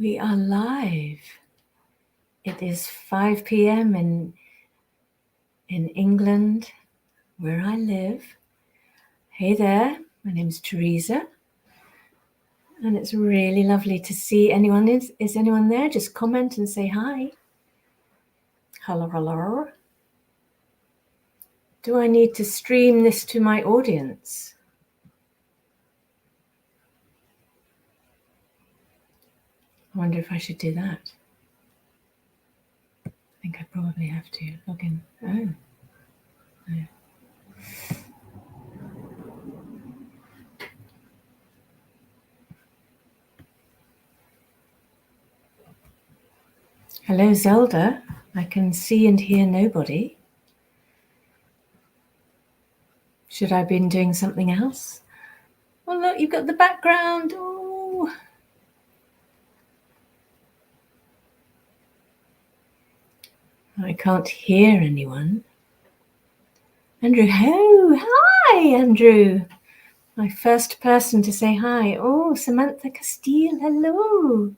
We are live. It is 5 p.m. in England, where I live. Hey there, my name's Teresa, and it's really lovely to see anyone. Is anyone there? Just comment and say hi. Hello, hello. Do I need to stream this to my audience? I wonder if I should do that. I think I probably have to log in. Oh, no. Hello, Zelda. I can see and hear nobody. Should I have been doing something else? Oh, look, you've got the background. Oh. I can't hear anyone. Andrew, oh, hi, Andrew. My first person to say hi. Oh, Samantha Castile, hello.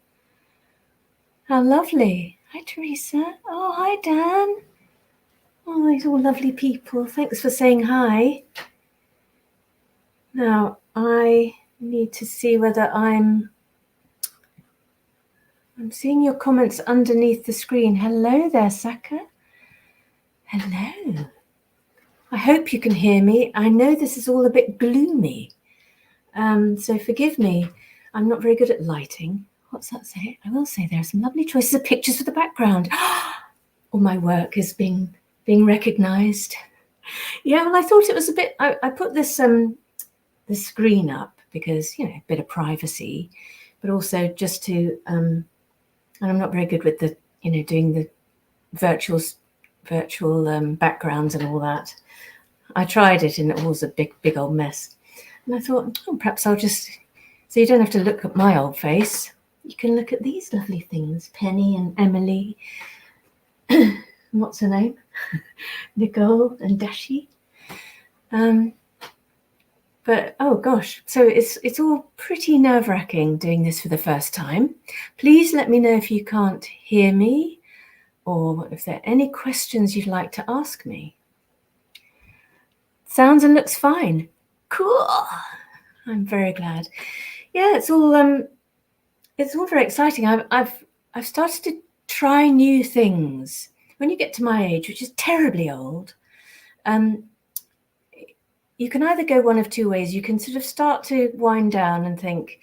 How lovely. Hi, Teresa. Oh, hi, Dan. Oh, these are all lovely people. Thanks for saying hi. Now, I need to see whether I'm seeing your comments underneath the screen. Hello there, Saka. Hello. I hope you can hear me. I know this is all a bit gloomy, so forgive me. I'm not very good at lighting. What's that say? I will say there are some lovely choices of pictures for the background. All my work is being recognised. Yeah, well, I thought it was a bit. I put this the screen up because, you know, a bit of privacy, but also just to. And I'm not very good with the, you know, doing the virtual backgrounds and all that. I tried it and it was a big old mess. And I thought, oh, perhaps I'll just, so you don't have to look at my old face. You can look at these lovely things, Penny and Emily. What's her name? Nicole and Dashi. But oh gosh, so it's all pretty nerve-wracking doing this for the first time. Please let me know if you can't hear me or if there are any questions you'd like to ask me. Sounds and looks fine. Cool. I'm very glad. Yeah, it's all very exciting. I've started to try new things. When you get to my age, which is terribly old, you can either go one of two ways. You can sort of start to wind down and think,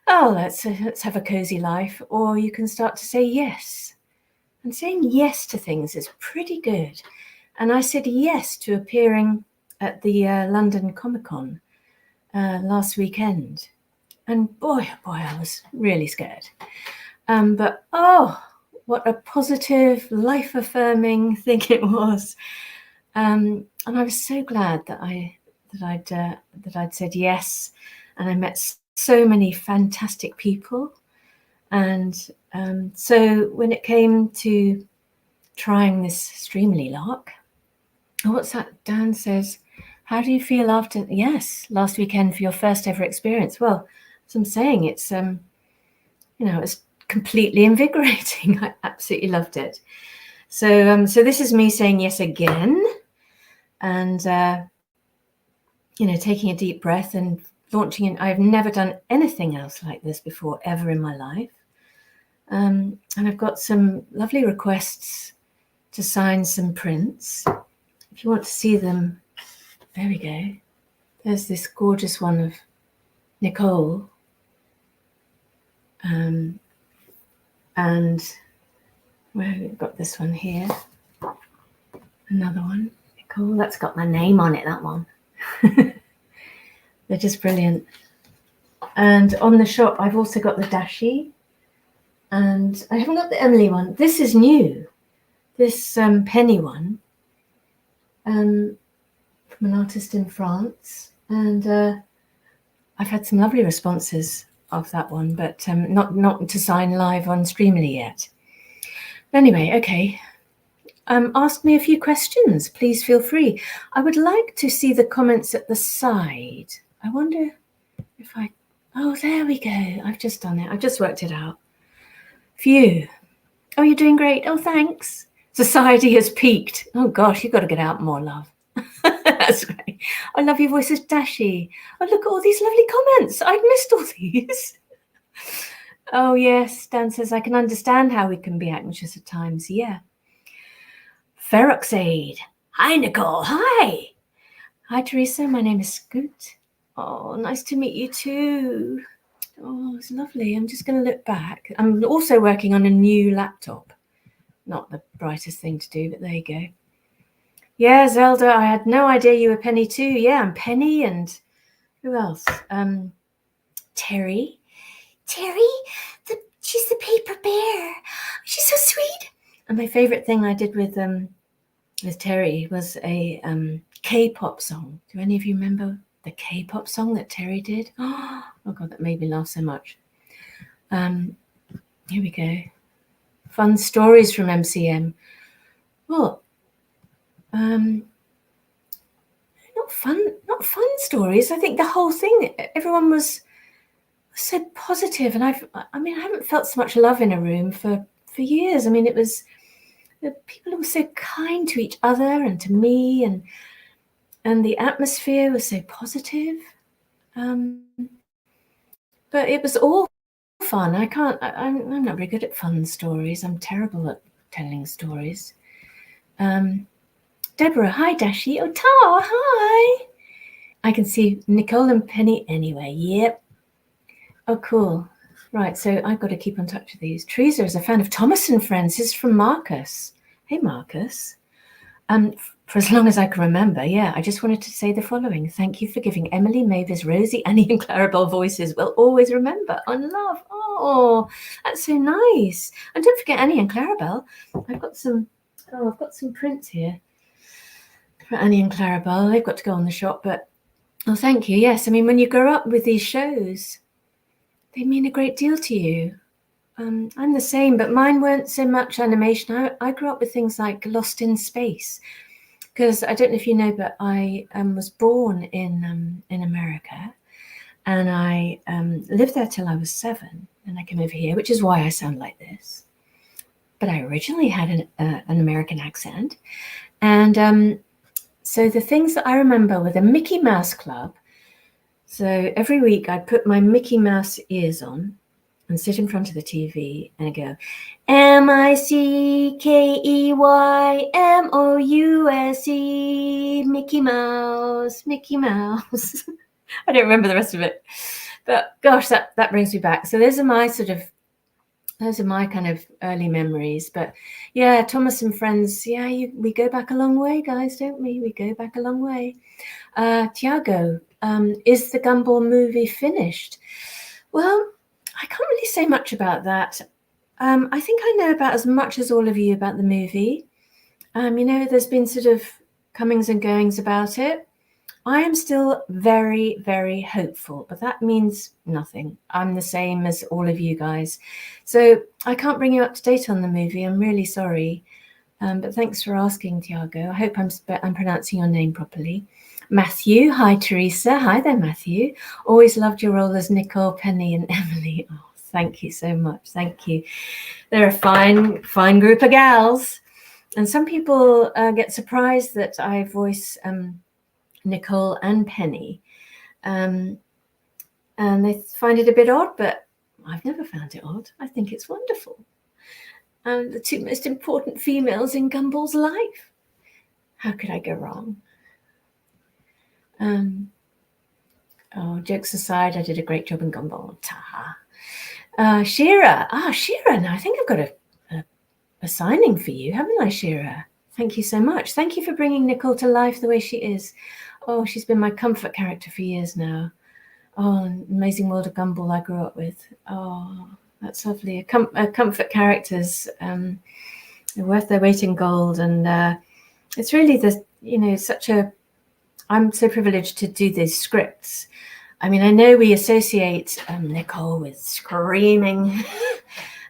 oh, let's have a cozy life, or you can start to say yes. And saying yes to things is pretty good. And I said yes to appearing at the London Comic Con last weekend. And boy, oh boy, I was really scared. But oh, what a positive, life-affirming thing it was. And I was so glad that I'd said yes. And I met so many fantastic people. And so when it came to trying this Streamily lark, oh, what's that? Dan says, how do you feel after, yes, last weekend for your first ever experience? Well, as I'm saying, it's, you know, it's completely invigorating. I absolutely loved it. So, so this is me saying yes again and, you know, taking a deep breath and launching in. I've never done anything else like this before, ever in my life. And I've got some lovely requests to sign some prints. If you want to see them, there we go. There's this gorgeous one of Nicole. And where have we got this one here? Another one. Nicole, that's got my name on it, that one. They're just brilliant. And on the shop, I've also got the Dashi. And I haven't got the Emily one. This is new. This Penny one. From an artist in France. And I've had some lovely responses of that one, but not to sign live on Streamily yet. But anyway, okay. Ask me a few questions. Please feel free. I would like to see the comments at the side. I wonder if oh, there we go. I've just done it. I've just worked it out. Phew. Oh, you're doing great. Oh, thanks. Society has peaked. Oh gosh, you've got to get out more, love. That's great. I love your voices, Dashy. Oh, look at all these lovely comments. I've missed all these. Oh, yes. Dan says, I can understand how we can be anxious at times. Yeah. Feroxade. Hi, Nicole. Hi. Hi, Teresa. My name is Scoot. Oh, nice to meet you too. Oh, it's lovely. I'm just going to look back. I'm also working on a new laptop. Not the brightest thing to do, but there you go. Yeah, Zelda, I had no idea you were Penny too. Yeah, I'm Penny, and who else? Terry. Terry? She's the paper bear. She's so sweet. And my favorite thing I did with Terry was a K-pop song. Do any of you remember the K-pop song that Terry did? Oh God, that made me laugh so much. Here we go. Fun stories from MCM. Well, not fun stories. I think the whole thing, everyone was so positive, and I haven't felt so much love in a room for years. I mean, it was the people who were so kind to each other and to me, and the atmosphere was so positive. But it was all fun. I'm not very good at fun stories. I'm terrible at telling stories. Deborah, hi Dashi. Oh, Ta, hi. I can see Nicole and Penny anyway. Yep. Oh, cool. Right, so I've got to keep in touch with these. Teresa is a fan of Thomas and Friends. This is from Marcus. Hey, Marcus. For as long as I can remember, yeah, I just wanted to say the following. Thank you for giving Emily, Mavis, Rosie, Annie, and Clarabelle voices. We'll always remember and love. Oh, that's so nice. And don't forget Annie and Clarabelle. I've got some prints here for Annie and Clarabelle. They've got to go on the shop, but oh, thank you. Yes, I mean, when you grow up with these shows, they mean a great deal to you. I'm the same, but mine weren't so much animation. I grew up with things like Lost in Space, because I don't know if you know, but I was born in America, and I lived there till I was 7, and I came over here, which is why I sound like this. But I originally had an American accent, and so the things that I remember were the Mickey Mouse Club. So every week I'd put my Mickey Mouse ears on and sit in front of the TV and go, MICKEYMOUSE, Mickey Mouse, Mickey Mouse. I don't remember the rest of it, but gosh, that brings me back. So those are my kind of early memories. But yeah, Thomas and Friends, yeah, we go back a long way, guys, don't we? We go back a long way. Tiago, is the Gumball movie finished? Well, I can't really say much about that. I think I know about as much as all of you about the movie. There's been sort of comings and goings about it. I am still very, very hopeful, but that means nothing. I'm the same as all of you guys. So I can't bring you up to date on the movie. I'm really sorry. But thanks for asking, Tiago. I hope I'm pronouncing your name properly. Matthew, hi Teresa. Hi there, Matthew. Always loved your role as Nicole, Penny, and Emily. Oh, thank you so much. Thank you. They're a fine group of gals. And some people get surprised that I voice Nicole and Penny. And they find it a bit odd, but I've never found it odd. I think it's wonderful. The two most important females in Gumball's life. How could I go wrong? Jokes aside, I did a great job in Gumball. Ta. Shira. Shira. Now I think I've got a signing for you, haven't I, Shira? Thank you so much. Thank you for bringing Nicole to life the way she is. Oh, she's been my comfort character for years now. Oh, Amazing World of Gumball I grew up with. Oh, that's lovely. Comfort characters, they're worth their weight in gold. And it's really I'm so privileged to do these scripts. I mean, I know we associate Nicole with screaming,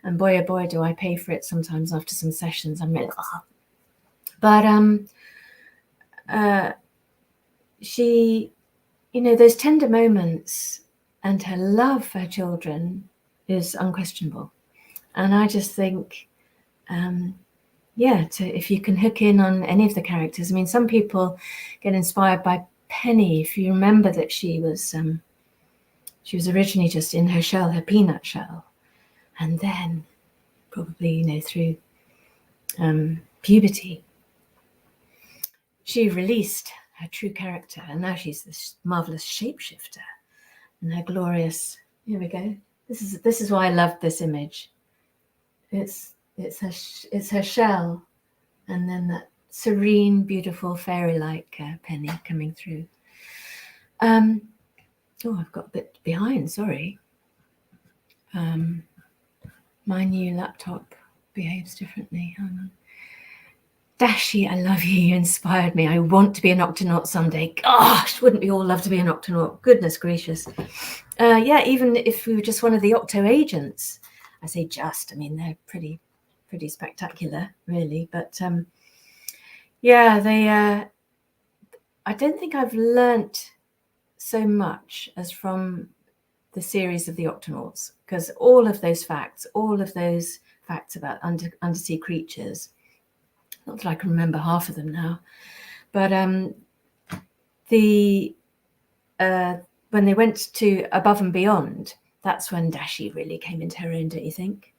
and boy, oh boy, do I pay for it sometimes after some sessions. I'm really, but she, those tender moments and her love for her children is unquestionable. And I just think, if you can hook in on any of the characters. I mean, some people get inspired by Penny. If you remember that she was originally just in her shell, her peanut shell, and then probably, through puberty, she released her true character, and now she's this marvelous shapeshifter, and her glorious. Here we go. This is why I love this image. It's her shell, and then that serene, beautiful, fairy-like Penny coming through. Oh, I've got a bit behind. Sorry. My new laptop behaves differently. Hang on. Dashy, I love you. You inspired me. I want to be an Octonaut someday. Gosh, wouldn't we all love to be an Octonaut? Goodness gracious. Even if we were just one of the Octo agents. I say just, I mean, they're pretty spectacular, really. But I don't think I've learnt so much as from the series of the Octonauts, because all of those facts about undersea creatures, not that I can remember half of them now, but when they went to Above and Beyond, that's when Dashy really came into her own, don't you think?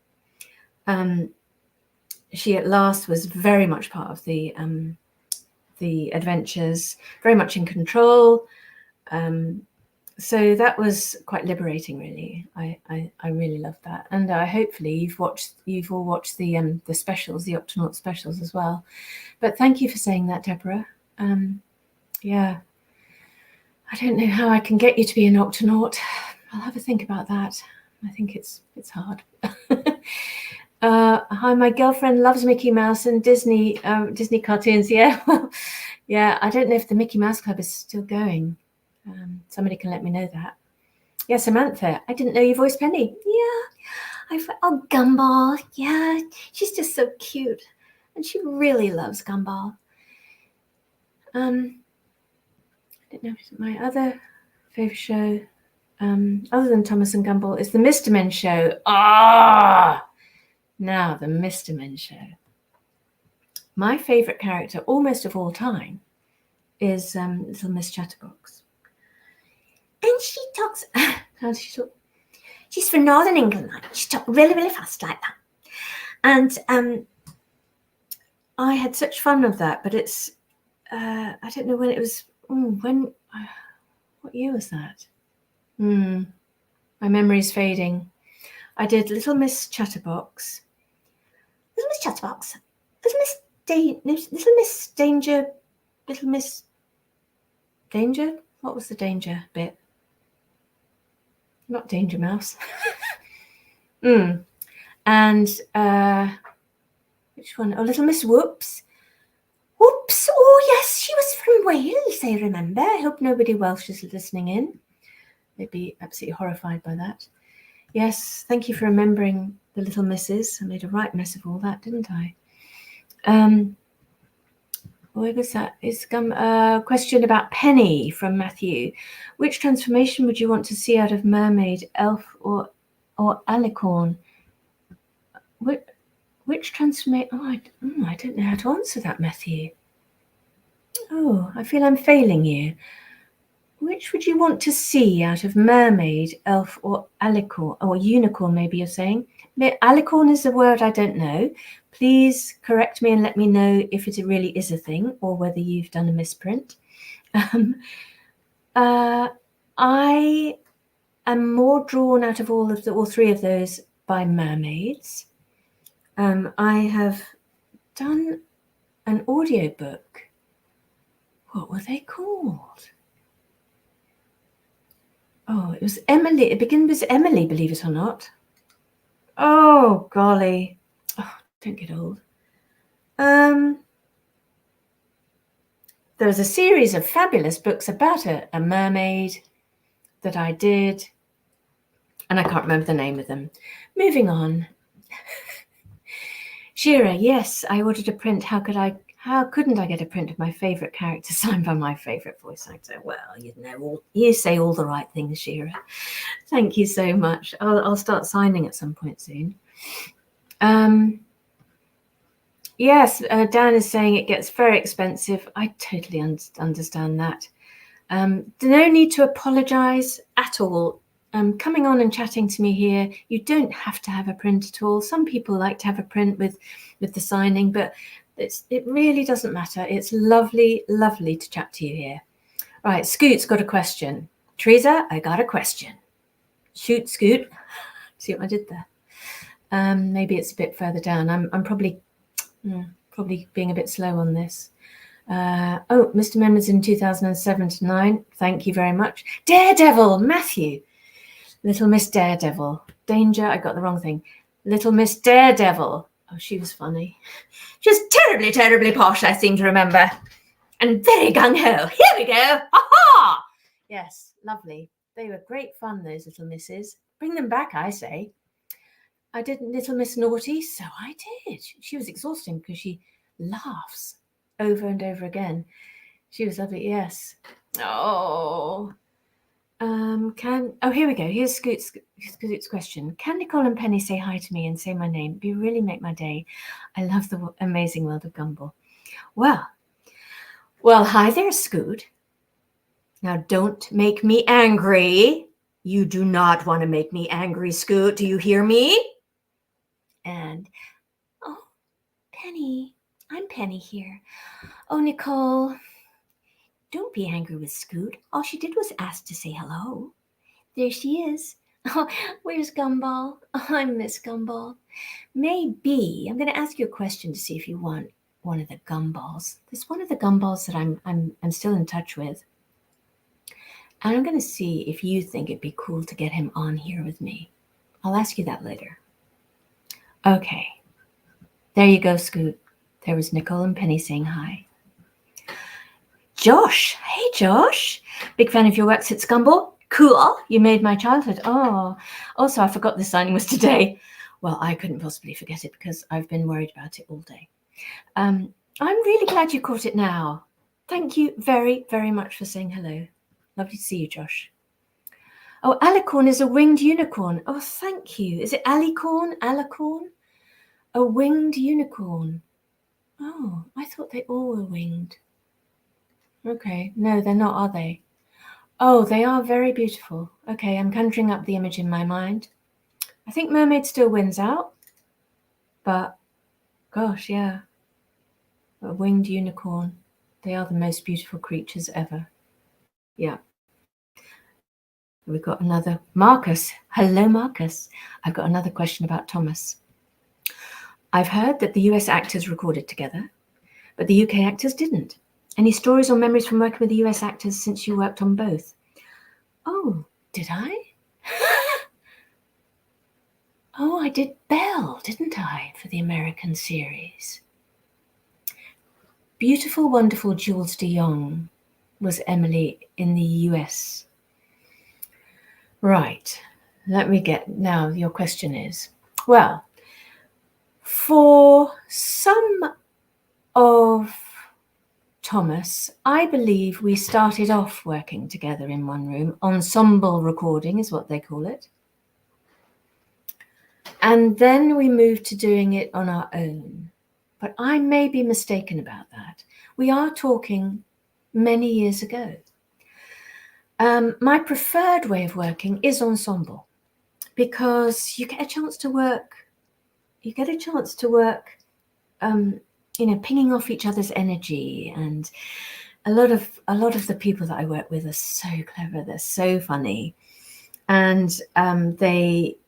She at last was very much part of the adventures, very much in control. So that was quite liberating, really. I really loved that, and hopefully you've all watched the specials, the Octonaut specials as well. But thank you for saying that, Deborah. I don't know how I can get you to be an Octonaut. I'll have a think about that. I think it's hard. Hi, my girlfriend loves Mickey Mouse and Disney cartoons. Yeah, well, yeah. I don't know if the Mickey Mouse Club is still going. Somebody can let me know that. Yeah, Samantha, I didn't know you voiced Penny. Yeah, Gumball. Yeah, she's just so cute, and she really loves Gumball. I don't know. My other favorite show, other than Thomas and Gumball, is the Mr. Men Show. Now the Mr. Men Show. My favorite character, almost of all time, is Little Miss Chatterbox. And she talks, how does she talk? She's from Northern England. She talks really, really fast like that. And I had such fun with that, but it's, I don't know when it was, what year was that? My memory's fading. I did Little Miss Chatterbox. Little Miss Chatterbox. Little Miss Danger. Little Miss Danger? What was the danger bit? Not Danger Mouse. And which one? Oh, Little Miss Whoops. Whoops. Oh, yes, she was from Wales, I remember. I hope nobody Welsh is listening in. They'd be absolutely horrified by that. Yes, thank you for remembering the Little Misses. I made a right mess of all that, didn't I? What was that? It's a question about Penny from Matthew. Which transformation would you want to see out of mermaid, elf, or alicorn? Which transformation? I don't know how to answer that, Matthew. Oh, I feel I'm failing you. Which would you want to see out of mermaid, elf, or alicorn, or unicorn? Maybe you're saying. Alicorn is a word I don't know. Please correct me and let me know if it really is a thing or whether you've done a misprint. I am more drawn out of all three of those by mermaids. I have done an audiobook. What were they called? Oh, it was Emily. It begins with Emily, believe it or not. Oh, golly. Oh, don't get old. There was a series of fabulous books about a mermaid that I did, and I can't remember the name of them. Moving on. Shira, yes, I ordered a print. How couldn't I get a print of my favorite character signed by my favorite voice actor? Well, you say all the right things, Shira. Thank you so much. I'll start signing at some point soon. Yes, Dan is saying it gets very expensive. I totally understand that. No need to apologise at all. Coming on and chatting to me here, you don't have to have a print at all. Some people like to have a print with the signing, but it really doesn't matter. It's lovely, lovely to chat to you here. Right, Scoot's got a question. Teresa, I got a question. Shoot, Scoot. See what I did there? Maybe it's a bit further down. I'm probably being a bit slow on this. Mr. Members in 2007 to 9. Thank you very much. Daredevil, Matthew. Little Miss Daredevil. Danger, I got the wrong thing. Little Miss Daredevil. Oh, she was funny. She was terribly, terribly posh, I seem to remember. And very gung-ho. Here we go. Ha-ha! Yes, lovely. They were great fun, those little misses. Bring them back, I say. I did Little Miss Naughty, so I did. She was exhausting because she laughs over and over again. She was lovely, yes. Oh. Here we go. Here's Scoot's question. Can Nicole and Penny say hi to me and say my name? It'd really make my day. I love the amazing world of Gumball. Well, hi there, Scoot. Now, don't make me angry. You do not want to make me angry, Scoot. Do you hear me? And, oh, Penny. I'm Penny here. Oh, Nicole. Don't be angry with Scoot. All she did was ask to say hello. There she is. Oh, where's Gumball? Oh, I miss Gumball. Maybe I'm going to ask you a question to see if you want one of the Gumballs. There's one of the Gumballs that I'm still in touch with. And I'm going to see if you think it'd be cool to get him on here with me. I'll ask you that later. Okay. There you go, Scoot. There was Nicole and Penny saying hi. Josh. Hey, Josh. Big fan of your work since Gumball. Cool. You made my childhood. Oh, also, I forgot the signing was today. Well, I couldn't possibly forget it because I've been worried about it all day. I'm really glad you caught it now. Thank you very, very much for saying hello. Lovely to see you, Josh. Oh, Alicorn is a winged unicorn. Oh, thank you. Is it Alicorn? Alicorn? A winged unicorn. Oh, I thought they all were winged. Okay, no, they're not, are they? Oh, they are very beautiful. Okay, I'm conjuring up the image in my mind. I think mermaid still wins out, but gosh, yeah. A winged unicorn. They are the most beautiful creatures ever. Yeah. We've got another. Marcus. Hello, Marcus. I've got another question about Thomas. I've heard that the US actors recorded together, but the UK actors didn't. Any stories or memories from working with the US actors since you worked on both? Oh, did I? Oh, I did Belle, didn't I, for the American series? Beautiful, wonderful Jules de Jong was Emily in the US. Right, let me get, now your question is, well, for some of Thomas, I believe we started off working together in one room. Ensemble recording is what they call it. And then we moved to doing it on our own. But I may be mistaken about that. We are talking many years ago. My preferred way of working is ensemble because you get a chance to work. You get a chance to work, pinging off each other's energy, and a lot of the people that I work with are so clever. They're so funny, and we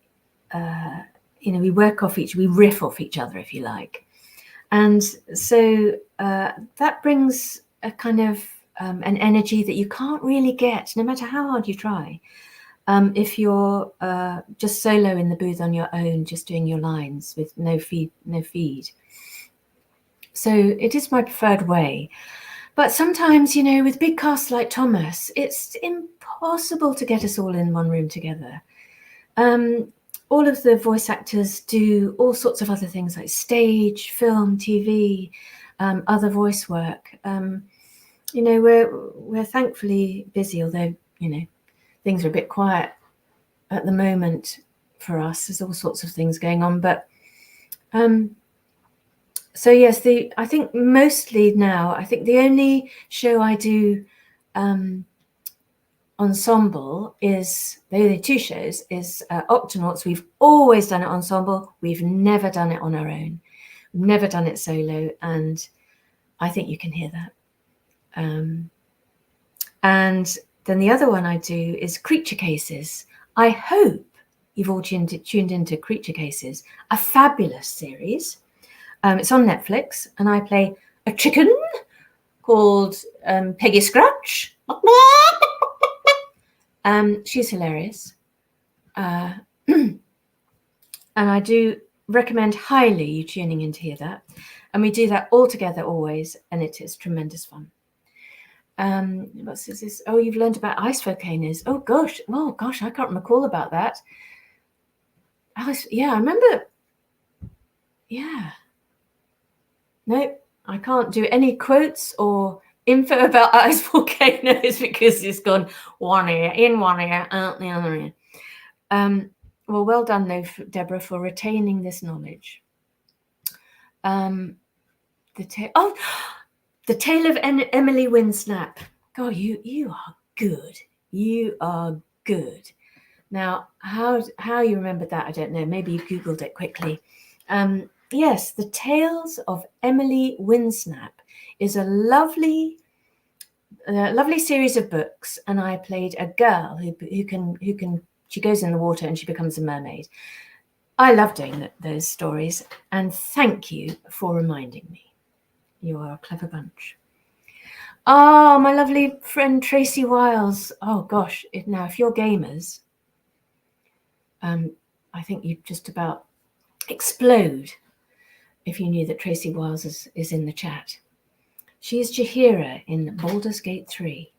work off we riff off each other, if you like, and so that brings a kind of an energy that you can't really get, no matter how hard you try. If you're just solo in the booth on your own, just doing your lines with no feed. So it is my preferred way. But sometimes, with big casts like Thomas, it's impossible to get us all in one room together. All of the voice actors do all sorts of other things like stage, film, TV, other voice work. We're thankfully busy, although, things are a bit quiet at the moment for us. There's all sorts of things going on, but So yes, I think mostly now, I think the only show I do ensemble is, the only two shows is Octonauts. We've always done it ensemble. We've never done it on our own. We've never done it solo, and I think you can hear that. And then the other one I do is Creature Cases. I hope you've all tuned into Creature Cases, a fabulous series. It's on Netflix, and I play a chicken called Peggy Scratch. She's hilarious. And I do recommend highly you tuning in to hear that. And we do that all together always, and it is tremendous fun. What's this? Oh, you've learned about ice volcanoes. Oh gosh, I can't recall about that. Yeah, I remember. Yeah. No, I can't do any quotes or info about ice volcanoes because it's gone one ear in one ear, out the other ear. Well, well done, though, Deborah, for retaining this knowledge. The Tale of Emily Winsnap. God, you are good. You are good. Now, how you remembered that, I don't know. Maybe you Googled it quickly. Yes, The Tales of Emily Winsnap is a lovely series of books, and I played a girl who can she goes in the water and she becomes a mermaid. I love doing those stories, and thank you for reminding me. You are a clever bunch. Oh, my lovely friend Tracy Wiles. Oh gosh, now if you're gamers, I think you'd just about explode if you knew that Tracy Wiles is in the chat. She is Jaheira in Baldur's Gate 3.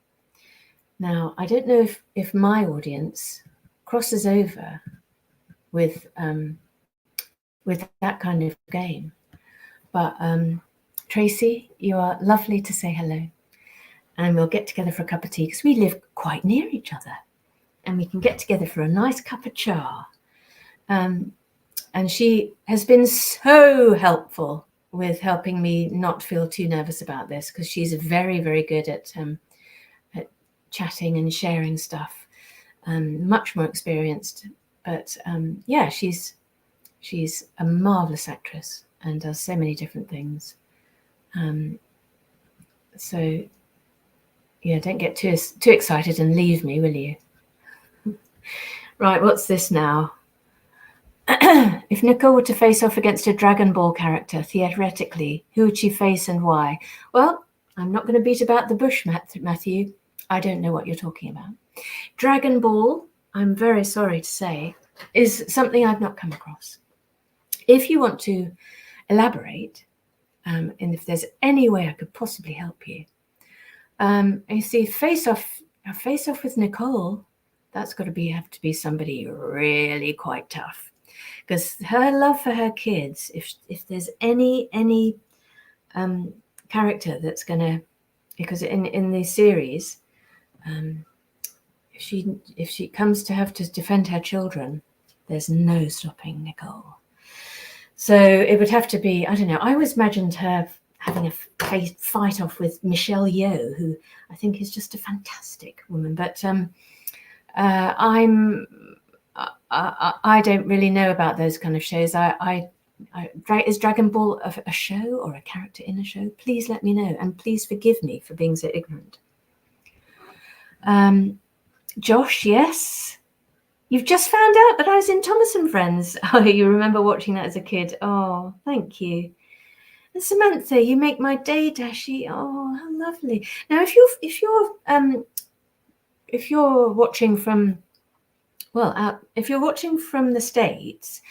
Now, I don't know if my audience crosses over with that kind of game, but Tracy, you are lovely to say hello, and we'll get together for a cup of tea because we live quite near each other, and we can get together for a nice cup of cha. And she has been so helpful with helping me not feel too nervous about this, because she's very, very good at chatting and sharing stuff, much more experienced. But yeah, she's a marvelous actress and does so many different things. So yeah, don't get too excited and leave me, will you? Right, what's this now? If Nicole were to face off against a Dragon Ball character, theoretically, who would she face and why? Well, I'm not going to beat about the bush, Matthew. I don't know what you're talking about. Dragon Ball, I'm very sorry to say, is something I've not come across. If you want to elaborate, and if there's any way I could possibly help you, you see, face off with Nicole, that's got to have to be somebody really quite tough. Because her love for her kids, if there's any character that's gonna, because in the series, if she comes to have to defend her children, there's no stopping Nicole. So it would have to be, I don't know. I always imagined her having a fight off with Michelle Yeoh, who I think is just a fantastic woman. But I don't really know about those kind of shows. Is Dragon Ball a show or a character in a show? Please let me know, and please forgive me for being so ignorant. Josh, yes. You've just found out that I was in Thomas and Friends. Oh, you remember watching that as a kid. Oh, thank you. And Samantha, you make my day, Dashi. Oh, how lovely. Now, if you're watching from, if you're watching from the States,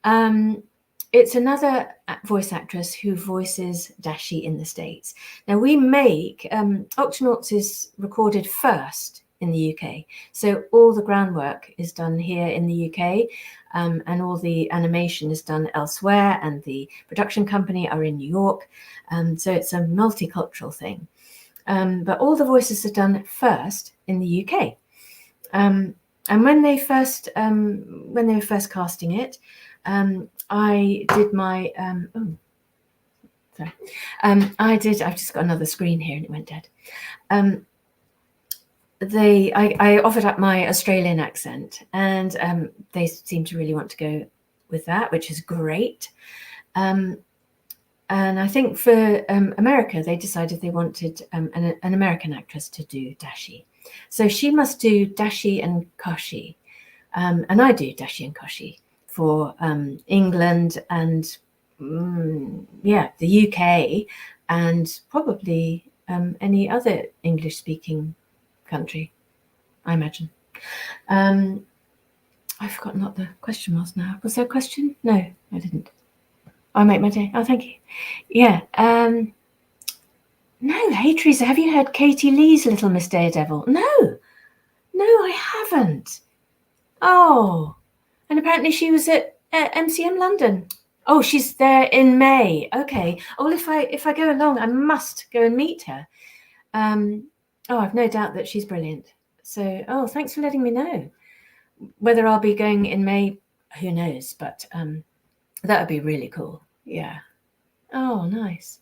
it's another voice actress who voices Dashi in the States. Now, we make Octonauts is recorded first in the UK, so all the groundwork is done here in the UK, and all the animation is done elsewhere, and the production company are in New York, so it's a multicultural thing. But all the voices are done first in the UK. And when they were first casting it, I did my I've just got another screen here and it went dead. I offered up my Australian accent, and they seemed to really want to go with that, which is great. And I think for America, they decided they wanted an American actress to do Dashi. So she must do Dashi and Kashi. And I do Dashi and Kashi for England and the UK and probably any other English-speaking country, I imagine. I've forgotten what the question was now. Was there a question? No, I didn't. I'll make my day. Oh, thank you. Yeah. No, hey, Teresa, have you heard Katie Lee's Little Miss Daredevil? No, I haven't. Oh, and apparently she was at MCM London. Oh, she's there in May. Okay. Oh, well, if I go along, I must go and meet her. I've no doubt that she's brilliant. So, thanks for letting me know. Whether I'll be going in May, who knows? But that would be really cool. Yeah. Oh, nice.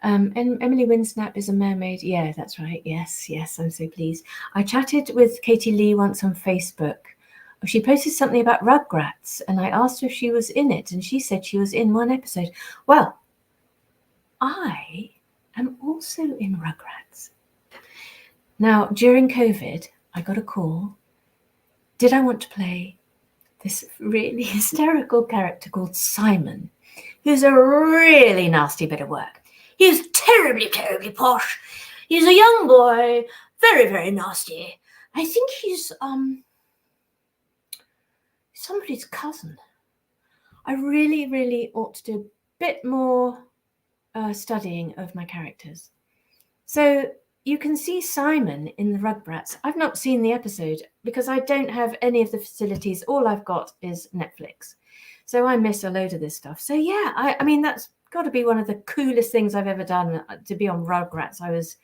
And Emily Winsnap is a mermaid. Yeah, that's right. Yes, I'm so pleased. I chatted with Katie Lee once on Facebook. She posted something about Rugrats, and I asked her if she was in it, and she said she was in one episode. Well, I am also in Rugrats. Now, during COVID, I got a call. Did I want to play this really hysterical character called Simon, who's a really nasty bit of work? He's terribly, terribly posh. He's a young boy, very, very nasty. I think he's somebody's cousin. I really, really ought to do a bit more studying of my characters. So you can see Simon in the Rugrats. I've not seen the episode because I don't have any of the facilities. All I've got is Netflix. So I miss a load of this stuff. So yeah, I mean, that's got to be one of the coolest things I've ever done, to be on Rugrats. I was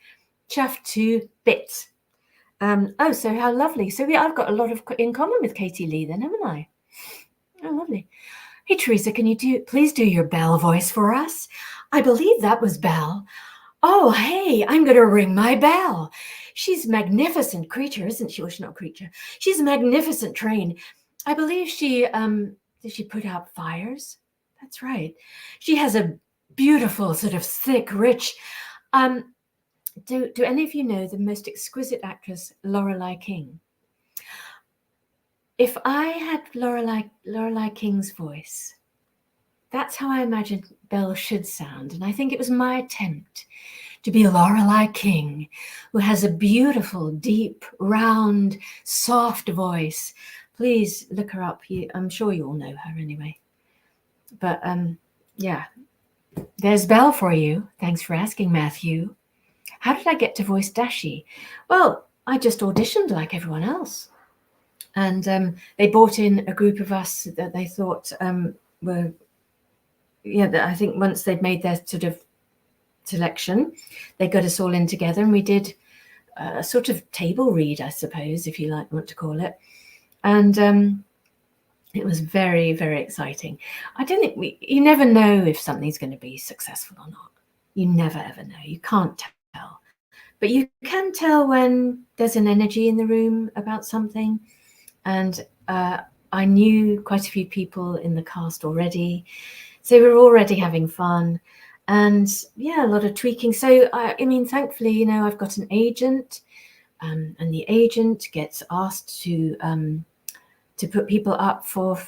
chuffed to bits. So how lovely. So I've got a lot in common with Katie Lee then, haven't I? Oh, lovely. Hey, Teresa, can you please do your Belle voice for us? I believe that was Belle. Oh, hey, I'm going to ring my bell. She's a magnificent creature, isn't she? Well, she's not a creature. She's a magnificent train. I believe did she put out fires? That's right. She has a beautiful, sort of thick, rich. Do any of you know the most exquisite actress, Lorelei King? If I had Lorelei King's voice, that's how I imagined Belle should sound. And I think it was my attempt to be Lorelei King, who has a beautiful, deep, round, soft voice. Please look her up. I'm sure you all know her anyway. But yeah, there's Belle for you. Thanks for asking, Matthew. How did I get to voice Dashi? Well, I just auditioned like everyone else. And they brought in a group of us that they thought were, I think once they'd made their sort of selection, they got us all in together, and we did a sort of table read, I suppose, if you want to call it. And it was very, very exciting. I don't think you never know if something's going to be successful or not. You never, ever know. You can't tell. But you can tell when there's an energy in the room about something. And I knew quite a few people in the cast already. So we were already having fun. And yeah, a lot of tweaking. So, I mean, thankfully, I've got an agent, and the agent gets asked to put people up for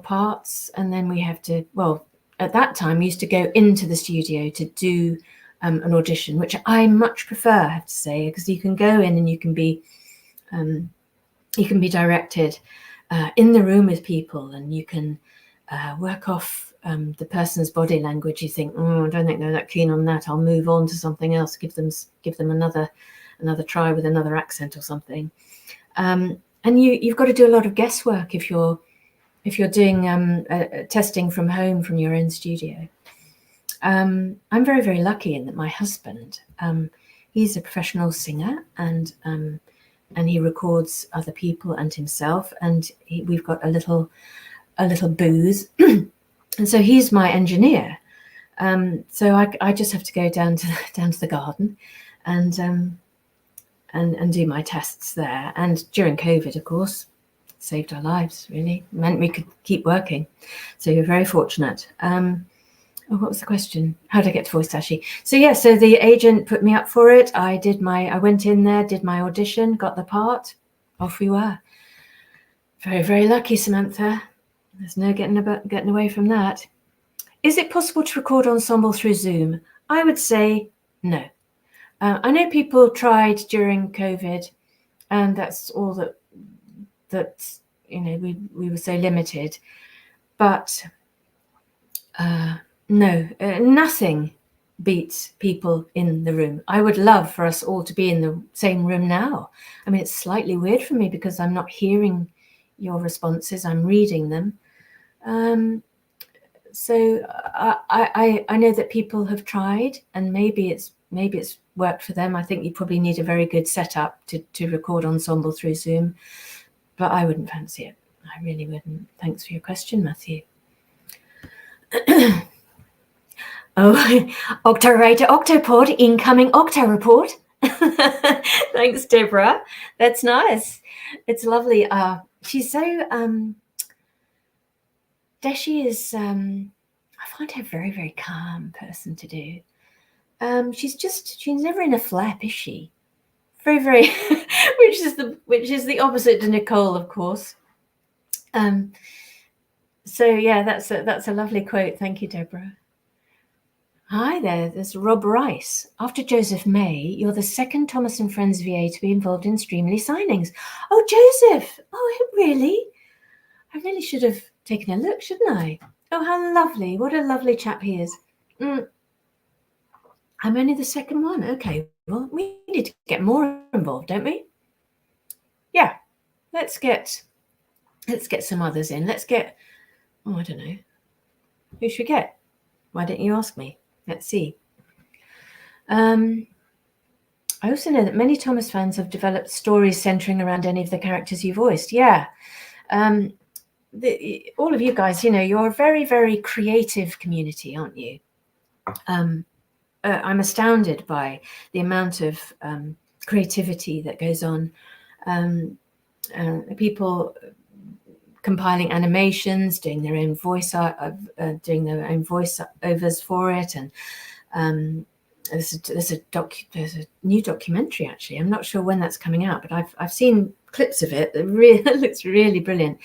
parts. And then we have to, well, at that time, we used to go into the studio to do an audition, which I much prefer, I have to say, because you can go in and you can be directed in the room with people, and you can work off the person's body language. You think, I don't think they're that keen on that. I'll move on to something else. Give them another try with another accent or something. And you've got to do a lot of guesswork if you're doing testing from home from your own studio. I'm very, very lucky in that my husband, he's a professional singer, and he records other people and himself, and we've got a little booth, and so he's my engineer. So I just have to go down to the garden, and do my tests there. And during COVID, of course, saved our lives. Really meant we could keep working. So you're very fortunate. What was the question? How did I get to Voice Tashi? So yeah, so the agent put me up for it. I went in there, did my audition, got the part. Off we were. Very, very lucky, Samantha. There's no getting away from that. Is it possible to record ensemble through Zoom? I would say no. I know people tried during COVID, and that's all that we were so limited. But no, nothing beats people in the room. I would love for us all to be in the same room now. I mean, it's slightly weird for me because I'm not hearing your responses, I'm reading them. So I know that people have tried, and maybe it's worked for them. I think you probably need a very good setup to record ensemble through Zoom, but I wouldn't fancy it. I really wouldn't. Thanks for your question, Matthew. Oh, Octorator Octopod, incoming Octo report. Thanks, Deborah. That's nice. It's lovely. She's so Deshi is I find her a very, very calm person to do. She's never in a flap, is she? Very, very which is the opposite to Nicole, of course. So yeah, that's a lovely quote. Thank you, Deborah. Hi there, there's Rob Rice. After Joseph May, you're the second Thomas and Friends VA to be involved in Streamily signings. Oh, Joseph! Oh, really? I really should have taken a look, shouldn't I? Oh, how lovely. What a lovely chap he is. I'm only the second one. Okay, well, we need to get more involved, don't we? Yeah, let's get some others in. Let's get, I don't know. Who should we get? Why don't you ask me? Let's see. I also know that many Thomas fans have developed stories centering around any of the characters you voiced. Yeah. All of you guys, you're a very, very creative community, aren't you? I'm astounded by the amount of creativity that goes on. People compiling animations, doing their own voiceovers for it, and there's a new documentary actually. I'm not sure when that's coming out, but I've seen clips of it. It really looks really brilliant.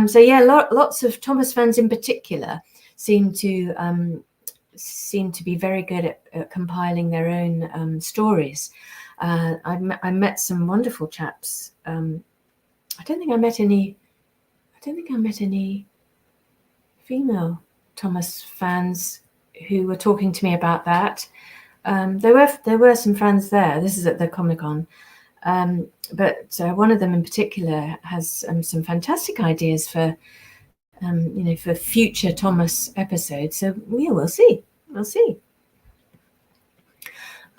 So yeah, lots of Thomas fans in particular seem to be very good at compiling their own stories. I met some wonderful chaps. I don't think I met any female Thomas fans who were talking to me about that. There were some fans there. This is at the Comic-Con. But one of them in particular has some fantastic ideas for for future Thomas episodes. So yeah, we'll see.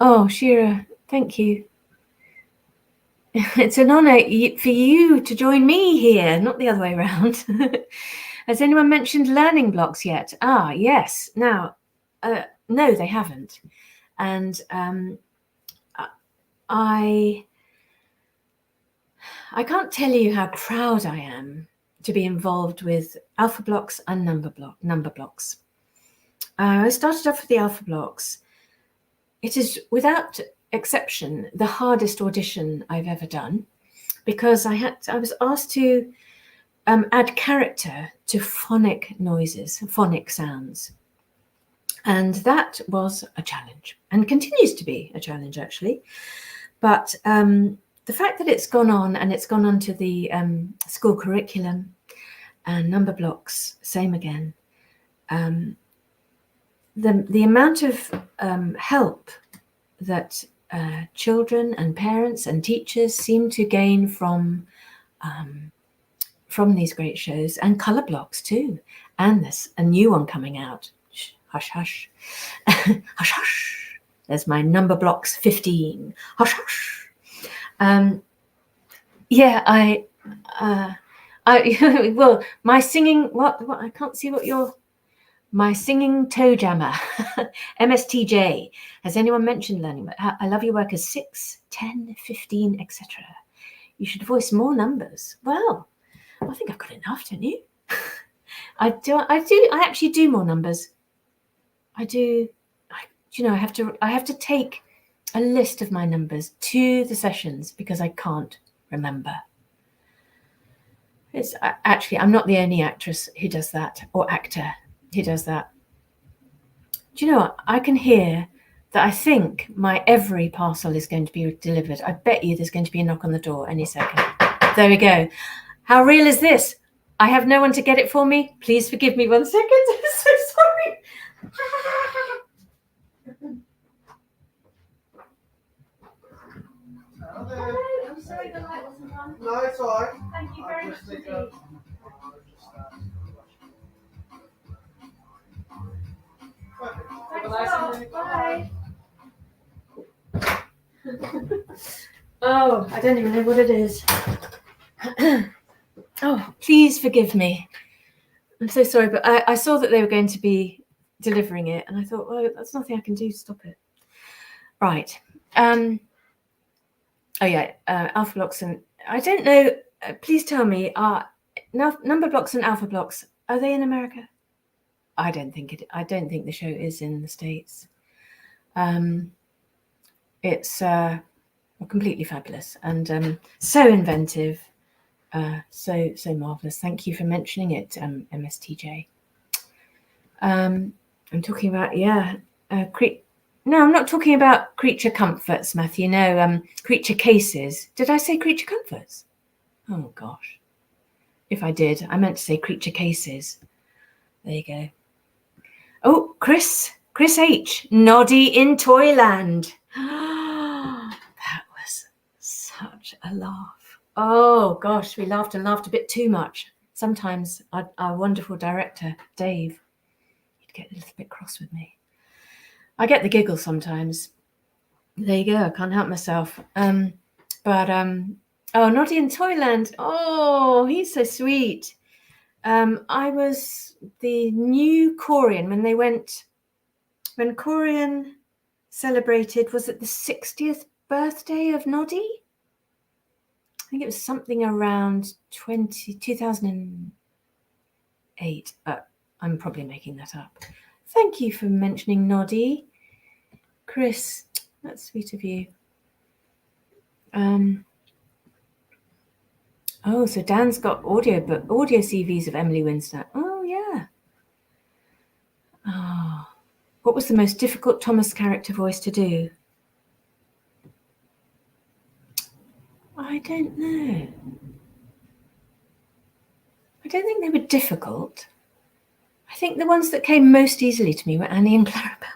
Oh, Shira, thank you. It's an honor for you to join me here, not the other way around. Has anyone mentioned learning blocks yet? Ah, yes. Now, no, they haven't. And I can't tell you how proud I am to be involved with alpha blocks and number blocks. I started off with the alpha blocks. It is without exception the hardest audition I've ever done, because I was asked to add character to phonic noises, phonic sounds. And that was a challenge, and continues to be a challenge actually. But the fact that it's gone on to the school curriculum, and number blocks, same again. The amount of help that children and parents and teachers seem to gain from these great shows, and color blocks too. And there's a new one coming out. Shh, hush, hush. Hush, hush. There's my number blocks 15. Hush, hush. Yeah, well, my singing, what, I can't see what your, my singing toe jammer, MSTJ. Has anyone mentioned learning? I love your work as 6, 10, 15, etc. You should voice more numbers. Well, I think I've got enough, don't you? I actually do more numbers. I have to take a list of my numbers to the sessions because I can't remember. It's actually, I'm not the only actress who does that, or actor who does that. Do you know what? I can hear that I think my every parcel is going to be delivered. I bet you there's going to be a knock on the door any second. There we go. How real is this? I have no one to get it for me. Please forgive me 1 second. I'm so sorry. Hello, I'm sorry the light wasn't on. No, it's all right. Thank you very much indeed. Bye. Oh, I don't even know what it is. Oh, please forgive me. I'm so sorry, but I saw that they were going to be delivering it, and I thought, well, that's nothing I can do to stop it. Right. Oh yeah, alpha blocks, and I don't know. Please tell me, are number blocks and alpha blocks, are they in America? I don't think the show is in the States. It's completely fabulous and so inventive, so marvelous. Thank you for mentioning it, MSTJ. I'm talking about no, I'm not talking about creature comforts, Matthew. No, creature cases. Did I say creature comforts? Oh gosh, if I did, I meant to say creature cases. There you go. Oh, Chris H. Noddy in Toyland. That was such a laugh. Oh gosh, we laughed and laughed a bit too much. Sometimes our wonderful director, Dave, he'd get a little bit cross with me. I get the giggle sometimes. There you go, I can't help myself. Oh, Noddy in Toyland. Oh, he's so sweet. I was the new Corian when Corian celebrated, was it the 60th birthday of Noddy? I think it was something around 2008. I'm probably making that up. Thank you for mentioning Noddy. Chris, that's sweet of you. Oh, so Dan's got audio CVs of Emily Winstead. Oh, yeah. Oh, what was the most difficult Thomas character voice to do? I don't know. I don't think they were difficult. I think the ones that came most easily to me were Annie and Clarabelle.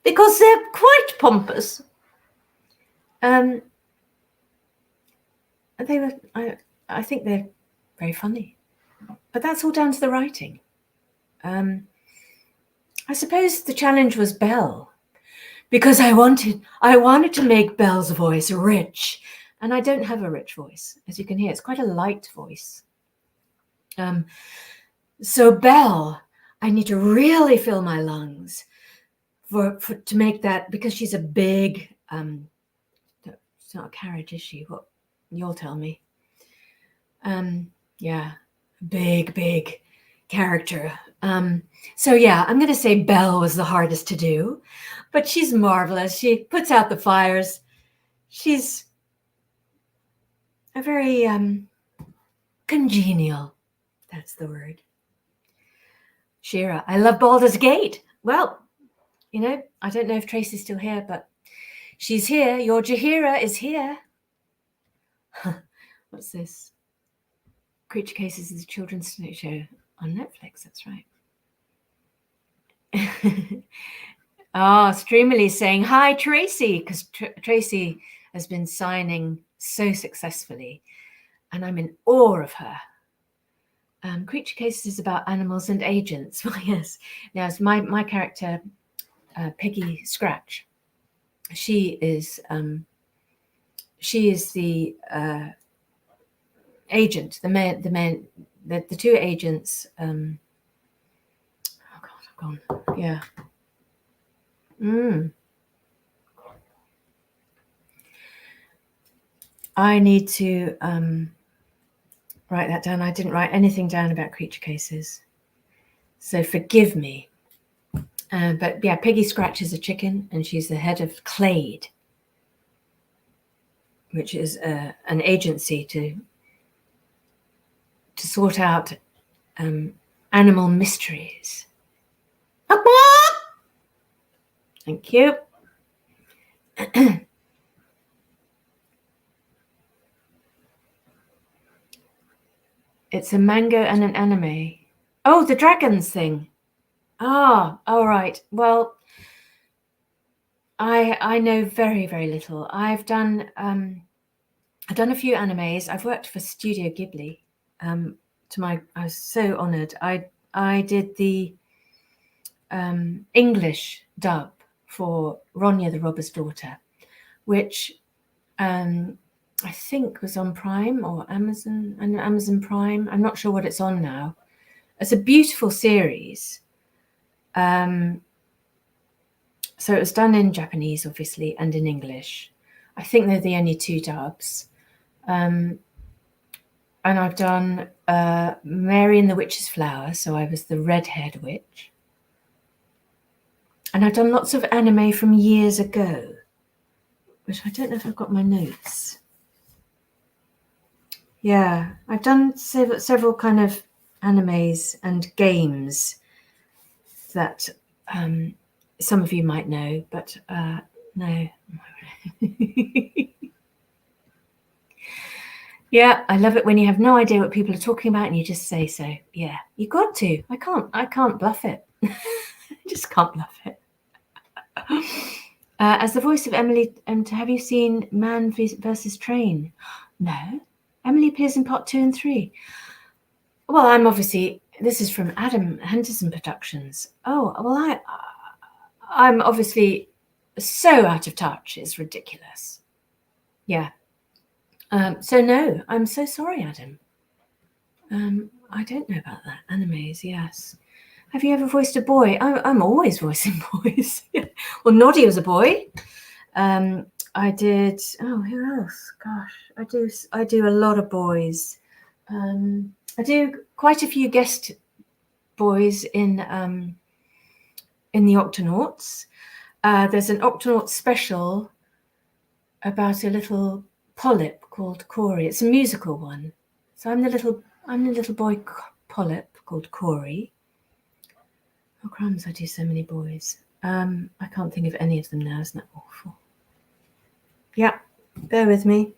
Because they're quite pompous. They were. I think they're very funny, but that's all down to the writing. I suppose the challenge was Belle, because I wanted to make Belle's voice rich, and I don't have a rich voice, as you can hear. It's quite a light voice. So Belle, I need to really fill my lungs to make that, because she's a big. It's not a carriage, is she? What? You'll tell me. Yeah, big character. So yeah, I'm going to say Belle was the hardest to do, but she's marvelous. She puts out the fires. She's a very congenial. That's the word. Shira, I love Baldur's Gate. Well, I don't know if Tracy's still here, but she's here. Your Jahira is here. What's this? Creature Cases is a children's show on Netflix. That's right. Streamily saying hi, Tracy, because Tracy has been signing so successfully, and I'm in awe of her. Creature Cases is about animals and agents. Well, yes. Now, it's my character, Peggy Scratch. She is she is the agent, the two agents. Oh God, I've gone. Yeah. I need to write that down. I didn't write anything down about creature cases, so forgive me. But yeah, Peggy Scratch is a chicken, and she's the head of Clade, which is an agency to sort out animal mysteries. Thank you. It's a manga and an anime. Oh, the dragons thing. Ah, all right. Well, I know very, very little. I've done a few animes. I've worked for Studio Ghibli. I was so honoured. I did the English dub for Ronya the Robber's Daughter, which I think was on Prime or Amazon Prime. I'm not sure what it's on now. It's a beautiful series. So it was done in Japanese, obviously, and in English. I think they're the only two dubs. And I've done Mary and the Witch's Flower, so I was the red-haired witch. And I've done lots of anime from years ago, which I don't know if I've got my notes. Yeah, I've done several kind of animes and games that some of you might know, but no. Yeah, I love it when you have no idea what people are talking about and you just say so. Yeah, you got to. I can't bluff it. I just can't bluff it. As the voice of Emily, have you seen Man vs. Train? No. Emily appears in part 2 and 3. Well, I'm obviously, this is from Adam Henderson Productions. Oh, well, I'm obviously so out of touch. It's ridiculous. Yeah. So no, I'm so sorry, Adam. I don't know about that. Animes, yes. Have you ever voiced a boy? I'm always voicing boys. Well, Noddy was a boy. I did. Oh, who else? Gosh, I do a lot of boys. I do quite a few guest boys in the Octonauts. There's an Octonaut special about a little polyp called Corey. It's a musical one. So I'm the little boy polyp called Corey. Oh crumbs! I do so many boys. I can't think of any of them now. Isn't that awful? Yeah, bear with me.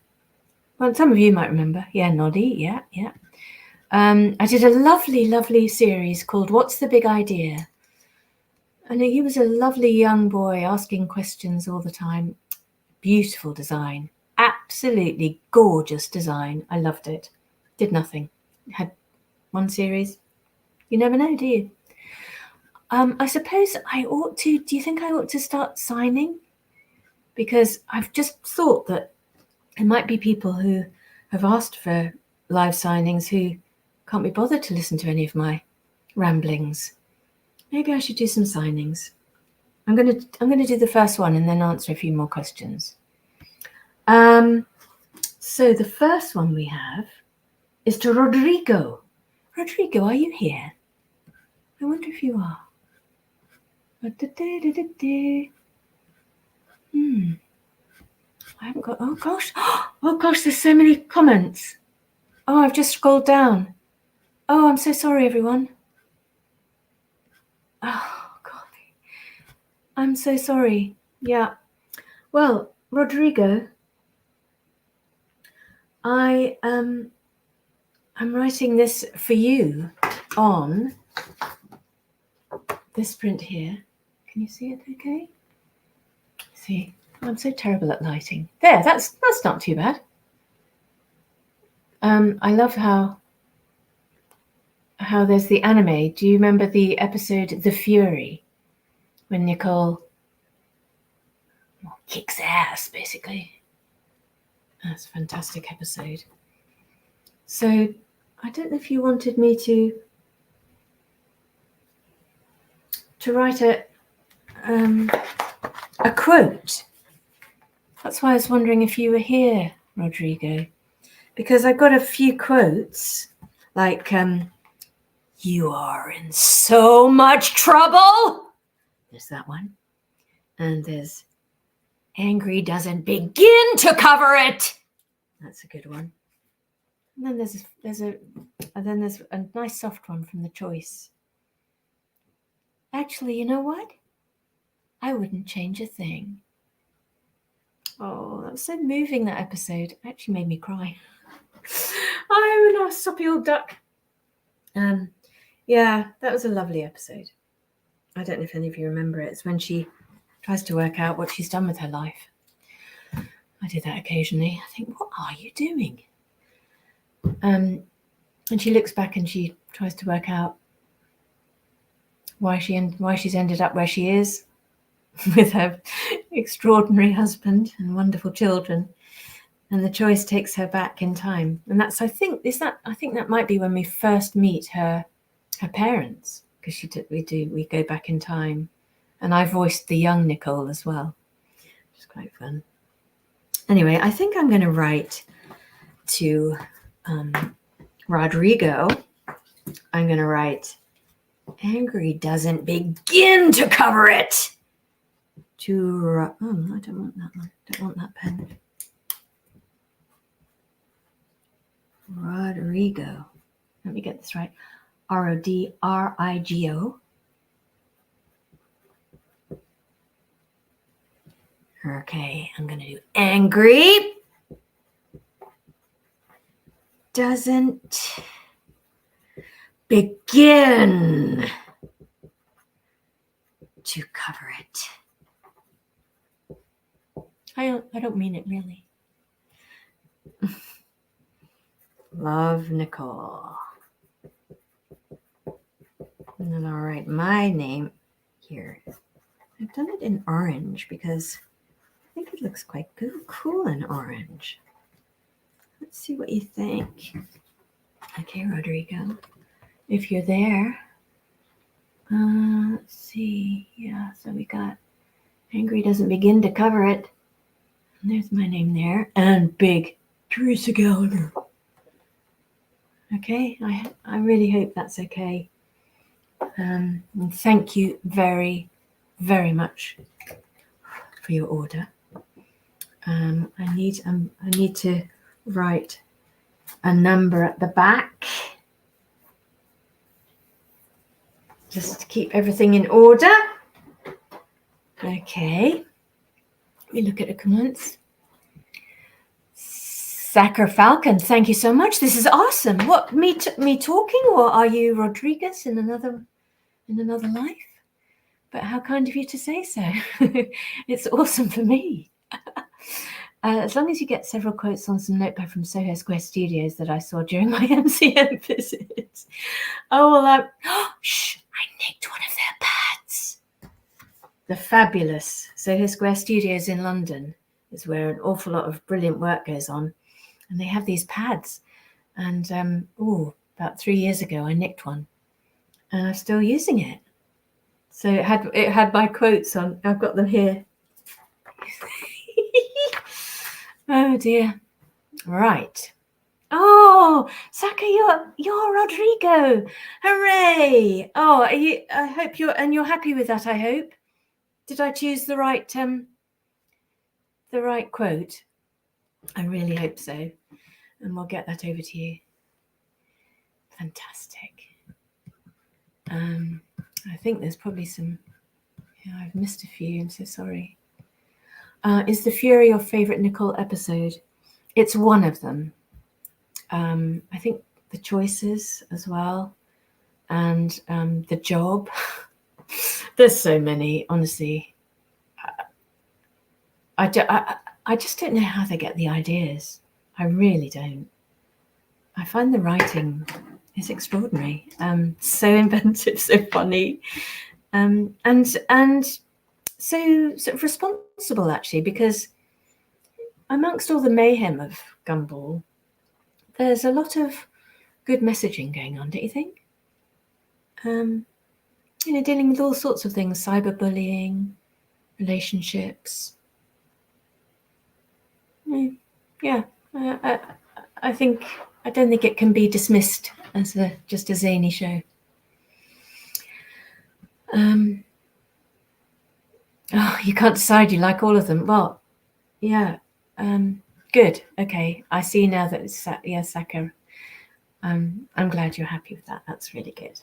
Well, some of you might remember. Yeah, Noddy. Yeah. I did a lovely series called What's the Big Idea? And he was a lovely young boy asking questions all the time. Beautiful design. Absolutely gorgeous design. I loved it. Did nothing. Had one series. You never know, do you? I suppose I ought to. Do you think I ought to start signing? Because I've just thought that there might be people who have asked for live signings who can't be bothered to listen to any of my ramblings. Maybe I should do some signings. I'm gonna do the first one and then answer a few more questions. So the first one we have is to Rodrigo. Rodrigo, are you here? I wonder if you are. I haven't got. Oh gosh, there's so many comments. Oh, I've just scrolled down. Oh, I'm so sorry, everyone. Oh God, I'm so sorry. Yeah. Well, Rodrigo, I'm writing this for you on this print here. Can you see it okay? See, I'm so terrible at lighting. There, that's not too bad. I love how there's the anime. Do you remember the episode The Fury? When Nicole kicks ass, basically. That's a fantastic episode. So I don't know if you wanted me to write a quote. That's why I was wondering if you were here, Rodrigo, because I got a few quotes like "You are in so much trouble." There's that one, and there's "Angry doesn't begin to cover it." That's a good one. And then there's a nice soft one from The Choice. Actually, you know what? I wouldn't change a thing. Oh, that was so moving, that episode. It actually made me cry. I'm a soppy old duck. Yeah, that was a lovely episode. I don't know if any of you remember it. It's when she tries to work out what she's done with her life. I do that occasionally. I think, what are you doing? And she looks back and she tries to work out why she's ended up where she is with her extraordinary husband and wonderful children. And The Choice takes her back in time. And that's, I think that might be when we first meet her parents, because we go back in time. And I voiced the young Nicole as well. It's quite fun. Anyway, I think I'm going to write to Rodrigo. I'm going to write, "Angry doesn't begin to cover it." I don't want that one. Don't want that pen. Rodrigo. Let me get this right. Rodrigo. Okay, I'm going to do "Angry doesn't begin to cover it." I don't mean it really. Love, Nicole. And then I'll write my name here. I've done it in orange because I think it looks quite cool in orange. Let's see what you think. Okay, Rodrigo, if you're there. Let's see. Yeah, so we got "Angry doesn't begin to cover it." And there's my name there. And big Teresa Gallagher. Okay, I really hope that's okay. And thank you very, very much for your order. I need to write a number at the back, just to keep everything in order. Okay. We look at the comments. Sacker Falcon, thank you so much. This is awesome. What, me talking, or are you Rodriguez in another life? But how kind of you to say so. It's awesome for me. As long as you get several quotes on some notepad from Soho Square Studios that I saw during my MCM visit. Oh, well, shh, I nicked one of their pads. The fabulous Soho Square Studios in London is where an awful lot of brilliant work goes on. And they have these pads. And about 3 years ago, I nicked one. And I'm still using it. So it had my quotes on. I've got them here. Oh dear. Right. Oh, Saka, you're Rodrigo. Hooray. Oh, I hope you're happy with that, I hope. Did I choose the right quote? I really hope so. And we'll get that over to you. Fantastic. I think there's probably some. Yeah, I've missed a few. I'm so sorry. Is The Fury your favorite Nicole episode? It's one of them. I think The Choices as well, and The Job. There's so many, honestly. I just don't know how they get the ideas. I really don't. I find the writing is extraordinary. So inventive, so funny, and so sort of responsible, actually, because amongst all the mayhem of Gumball, there's a lot of good messaging going on, don't you think? Dealing with all sorts of things, cyberbullying, relationships. Yeah, I don't think it can be dismissed as just a zany show. You can't decide you like all of them. Well, yeah. Good. Okay, I see now that it's Saka. I'm glad you're happy with that. That's really good.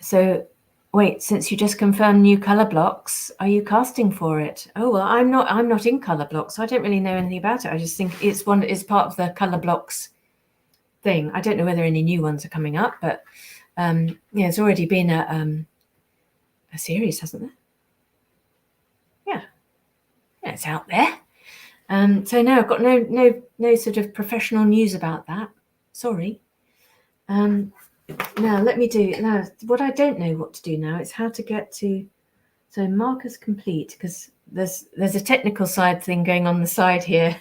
So, wait. Since you just confirmed new color blocks, are you casting for it? Oh well, I'm not in color blocks, so I don't really know anything about it. I just think it's part of the color blocks thing. I don't know whether any new ones are coming up, but it's already been a series, hasn't there? Yeah, it's out there. So no, I've got no sort of professional news about that. Sorry. Now what I don't know what to do now is how to get to. So markers complete, because there's a technical side thing going on the side here.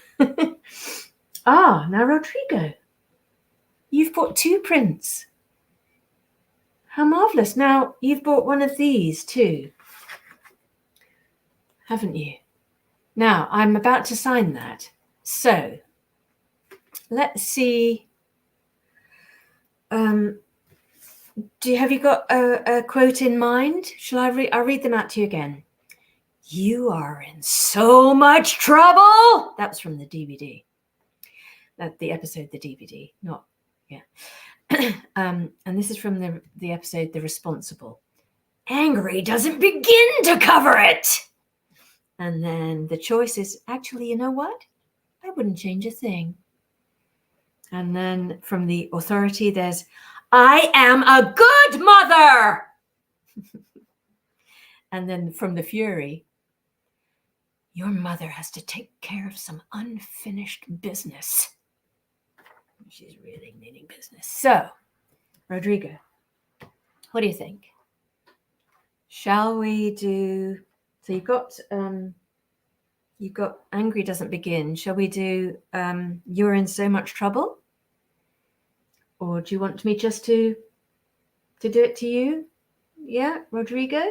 Now Rodrigo, you've bought 2 prints. How marvelous! Now you've bought one of these too, haven't you? Now I'm about to sign that. So let's see. Have you got a quote in mind? Shall I'll read them out to you again. You are in so much trouble. That's from the DVD. The episode, the DVD, not, yeah. And this is from the episode, The Responsible. Angry doesn't begin to cover it. And then the choice is, actually, you know what? I wouldn't change a thing. And then from the Authority, there's, I am a good mother. And then from the Fury, your mother has to take care of some unfinished business. She's really needing business. So, Rodrigo, what do you think? Shall we do? So you've got Angry Doesn't Begin. Shall we do You're in So Much Trouble? Or do you want me just to do it to you? Yeah, Rodrigo?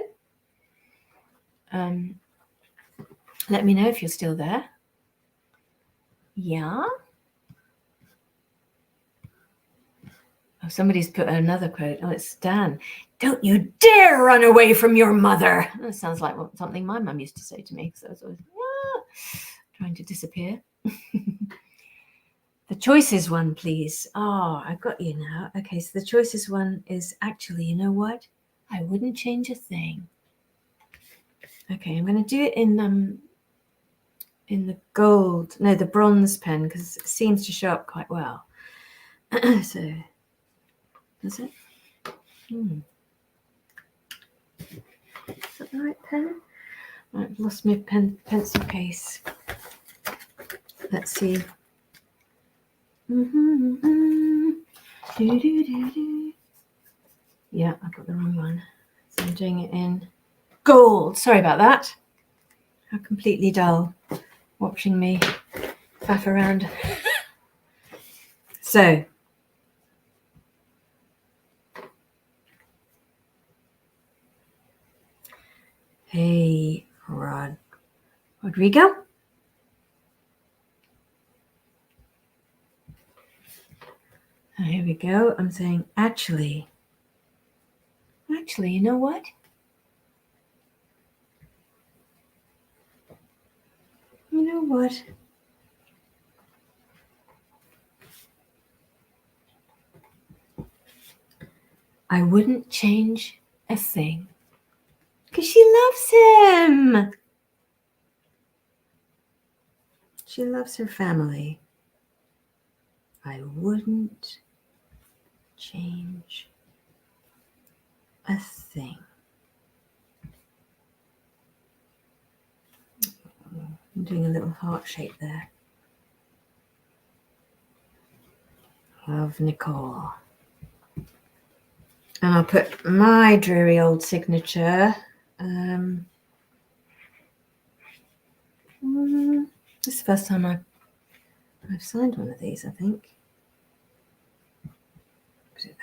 Let me know if you're still there. Yeah? Oh, somebody's put another quote. Oh, it's Dan. Don't you dare run away from your mother. That sounds like something my mum used to say to me. So I was always trying to disappear. The choices one, please. Oh, I've got you now. Okay, so the choices one is, actually, you know what? I wouldn't change a thing. Okay, I'm going to do it in the gold, no, the bronze pen, because it seems to show up quite well. So, is it? Is that the right pen? I've lost my pencil case. Let's see. Yeah, I've got the wrong one. So I'm doing it in gold. Sorry about that. How completely dull watching me faff around. So, hey, Rodrigo? Here we go. I'm saying, actually, you know what? You know what? I wouldn't change a thing. Because she loves him. She loves her family. I wouldn't change a thing. I'm doing a little heart shape there. Love, Nicole. And I'll put my dreary old signature. This is the first time I've signed one of these, I think. Put it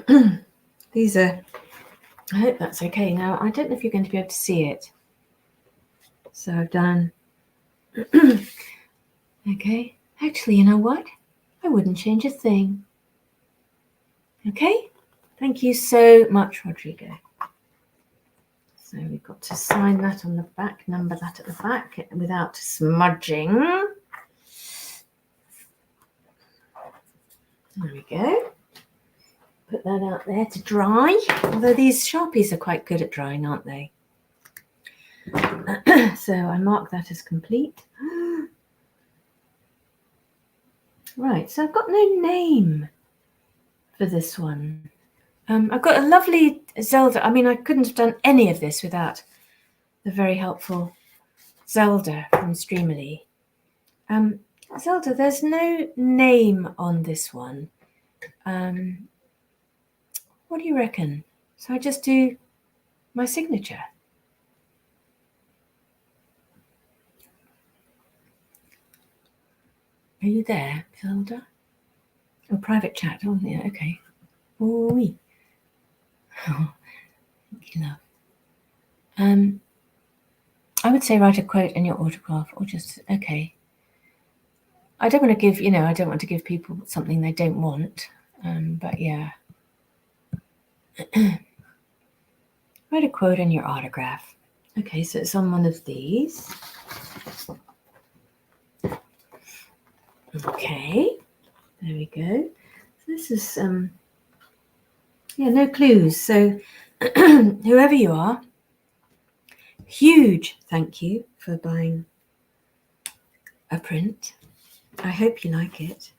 there. These are, I hope that's okay. Now, I don't know if you're going to be able to see it. So I've done, okay. Actually, you know what? I wouldn't change a thing. Okay? Thank you so much, Rodrigo. So we've got to sign that on the back, number that at the back without smudging. There we go. Put that out there to dry. Although these Sharpies are quite good at drying, aren't they? So I mark that as complete. Right, so I've got no name for this one. I've got a lovely Zelda. I mean, I couldn't have done any of this without the very helpful Zelda from Streamily. Zelda, there's no name on this one. What do you reckon? So I just do my signature. Are you there, Zelda? Oh, private chat. Oh, yeah, okay. Oh, thank you, love. I would say write a quote in your autograph, or just, okay. I don't want to give, I don't want to give people something they don't want, but yeah. Write a quote in your autograph. Okay, so it's on one of these. Okay, there we go. So this is, no clues. So whoever you are, huge thank you for buying a print. I hope you like it.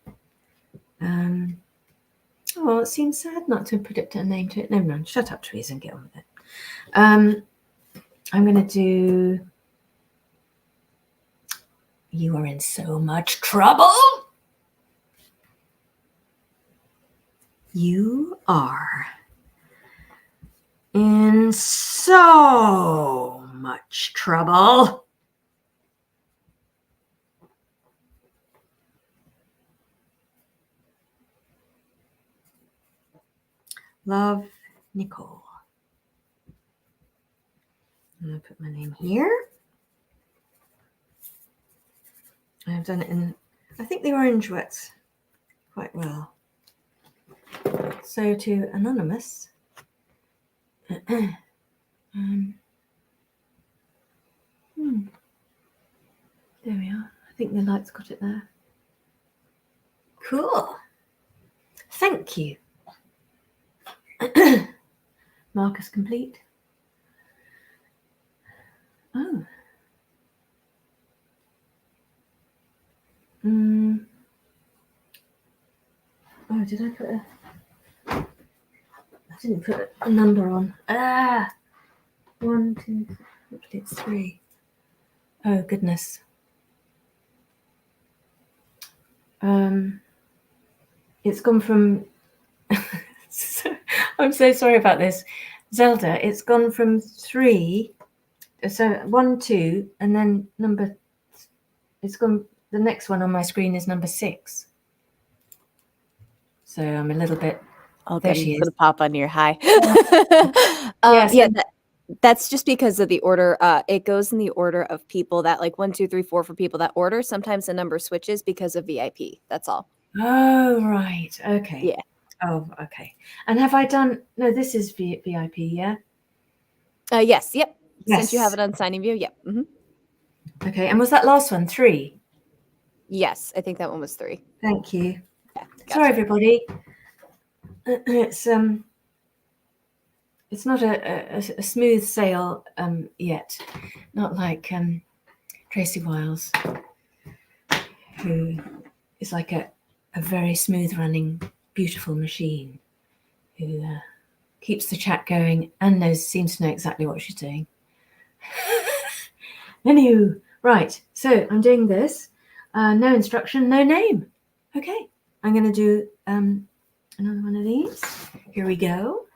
Oh, it seems sad not to put a name to it. Never mind. Shut up, Teresa, and get on with it. I'm going to do You Are in So Much Trouble. You are in so much trouble. Love, Nicole. I'm going to put my name here. I've done it in, I think the orange works quite well. So to Anonymous, there we are. I think the light's got it there. Cool. Thank you. Mark is complete. Oh. Oh, did I put a... I didn't put a number on. 1, 2, hopefully it's 3. Oh, goodness. It's gone from... I'm so sorry about this. Zelda, it's gone from 3... So 1, 2, and then number... It's gone... The next one on my screen is number 6. So I'm a little bit... Oh, there good. she Put is. a pop on your high. That's just because of the order. It goes in the order of people that, like 1, 2, 3, 4 for people that order. Sometimes the number switches because of VIP. That's all. Oh, right. Okay. Yeah. Oh, okay. And have I done... No, this is VIP, yeah? Yes. Yep. Yes. Since you have it on signing view. Yep. Mm-hmm. Okay. And was that last one 3? Yes. I think that one was 3. Thank you. Yeah, gotcha. Sorry, everybody. It's not a smooth sail yet. Not like Tracy Wiles, who is like a very smooth running, beautiful machine who keeps the chat going and seems to know exactly what she's doing. Anywho, right. So I'm doing this. No instruction, no name. Okay. I'm going to do another one of these. Here we go.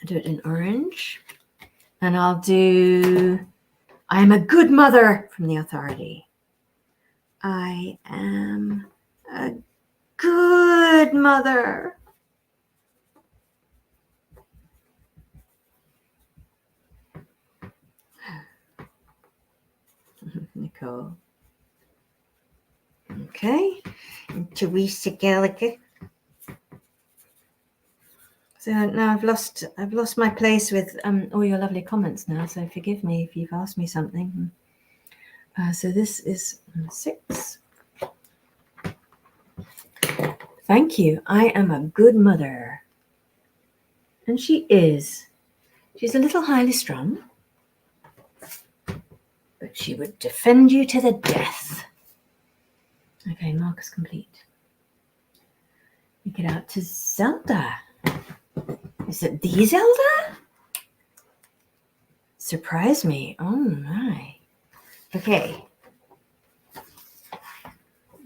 I'll do it in orange. And I'll do, I am a good mother from the authority. I am a good mother. Nicole. Okay. And Teresa Gallagher. So now I've lost my place with all your lovely comments now. So forgive me if you've asked me something. So this is 6. Thank you. I am a good mother. And she is. She's a little highly strung, but she would defend you to the death. Okay, markers complete. We get out to Zelda. Is it the Zelda? Surprise me. Oh my. Okay.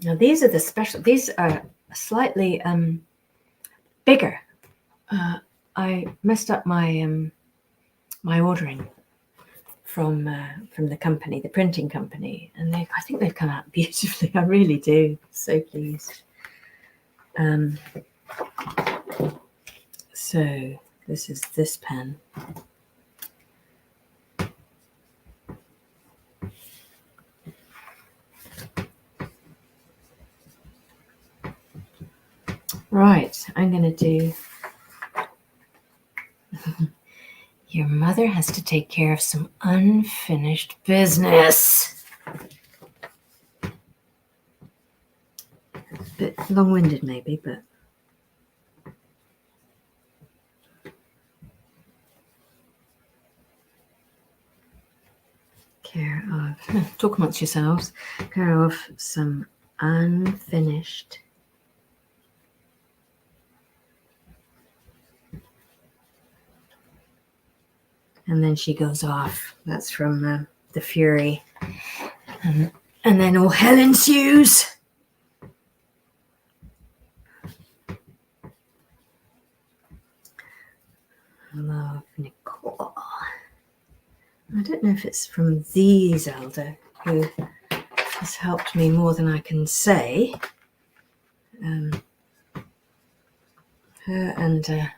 Now these are the special, these are slightly bigger. I messed up my my ordering from the company, the printing company, and I think they've come out beautifully. I really do. So pleased. So this is this pen. Right, I'm going to do. Your mother has to take care of some unfinished business. A bit long-winded maybe, but. Care of, talk amongst yourselves, care of some unfinished and then she goes off. That's from The Fury. And then all hell ensues. Love, Nicole. I don't know if it's from the Zelda, who has helped me more than I can say. Her and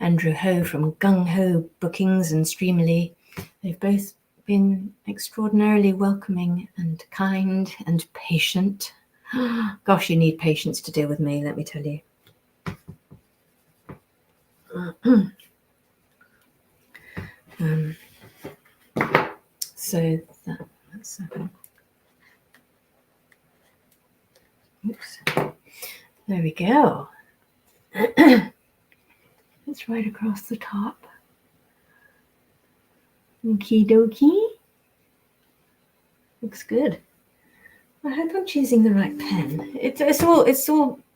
Andrew Ho from Gung Ho Bookings and Streamily, they've both been extraordinarily welcoming and kind and patient. Gosh, you need patience to deal with me, let me tell you. So that's oops. There we go. It's right across the top. Okie dokie. Looks good. I hope I'm choosing the right pen. It's all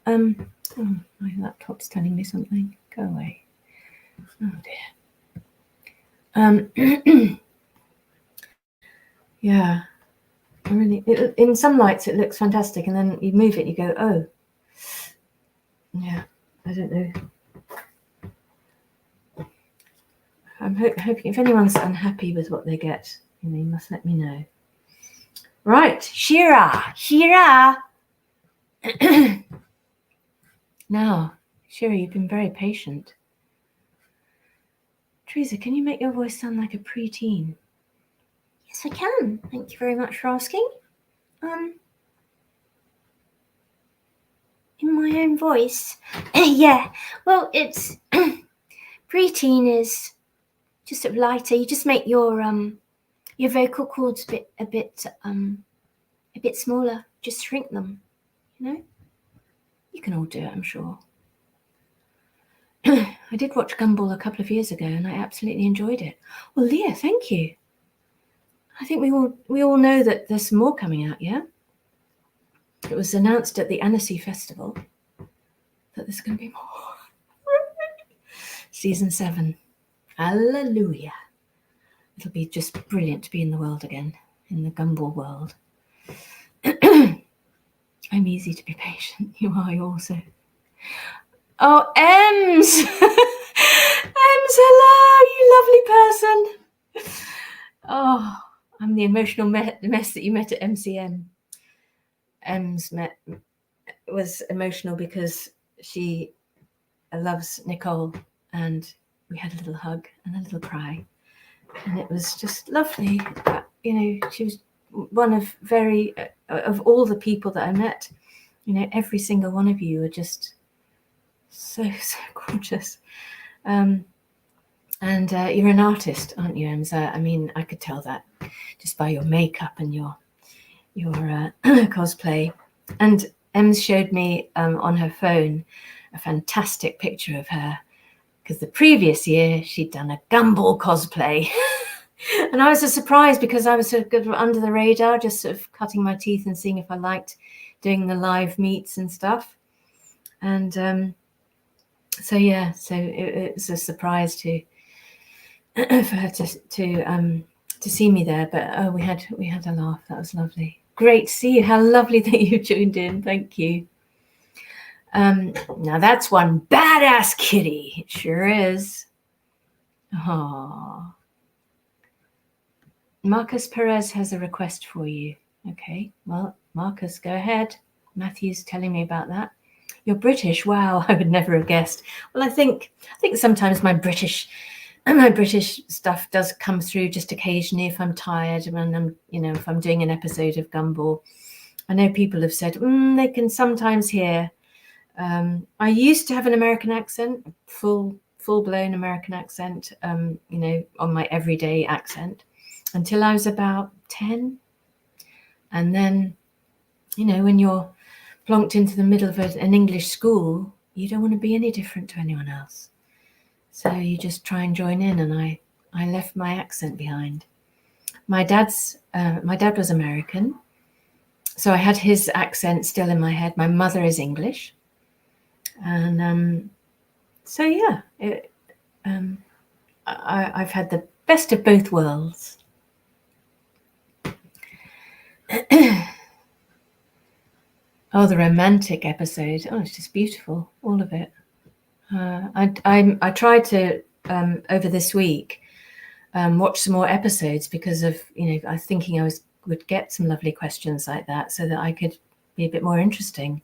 oh, my laptop's telling me something. Go away. Oh dear. Yeah. I really in some lights it looks fantastic, and then you move it, you go, oh. Yeah, I don't know. I'm hoping if anyone's unhappy with what they get, you must let me know. Right, Shira. Now, Shira, you've been very patient. Teresa, can you make your voice sound like a preteen? Yes, I can. Thank you very much for asking. In my own voice. Yeah. Well, it's preteen is just sort of lighter. You just make your vocal cords a bit smaller. Just shrink them. You can all do it, I'm sure. I did watch Gumball a couple of years ago, and I absolutely enjoyed it. Well, Leah, thank you. I think we all know that there's more coming out, yeah? It was announced at the Annecy Festival that there's going to be more. Season 7. Hallelujah. It'll be just brilliant to be in the world again, in the Gumball world. I'm easy to be patient. You are also. Oh, Ems! Ems, hello, you lovely person. Oh, I'm the emotional mess that you met at MCM. Ems was emotional because she loves Nicole, and we had a little hug and a little cry, and it was just lovely. You know, she was one of of all the people that I met. You know, every single one of you are just so gorgeous. And you're an artist, aren't you, Emsa? I mean, I could tell that just by your makeup and your cosplay. And Ems showed me on her phone a fantastic picture of her, because the previous year she'd done a Gumball cosplay. And I was so surprised because I was sort of under the radar, just sort of cutting my teeth and seeing if I liked doing the live meets and stuff. And so it was a surprise for her to see me there. But we had a laugh. That was lovely. Great to see you. How lovely that you tuned in. Thank you. Now that's one badass kitty. It sure is. Oh. Marcus Perez has a request for you. Okay, well, Marcus, go ahead. Matthew's telling me about that. You're British. Wow, I would never have guessed. Well, I think sometimes my British stuff does come through just occasionally if I'm tired and I'm, if I'm doing an episode of Gumball. I know people have said they can sometimes hear. I used to have an American accent, full-blown American accent, on my everyday accent, until I was about 10. And then, when you're plonked into the middle of an English school, you don't want to be any different to anyone else. So you just try and join in, and I left my accent behind. My dad was American, so I had his accent still in my head. My mother is English. And so yeah, I've had the best of both worlds. Oh, the romantic episode. Oh, it's just beautiful, all of it. I tried to over this week watch some more episodes because of I was thinking would get some lovely questions like that so that I could be a bit more interesting.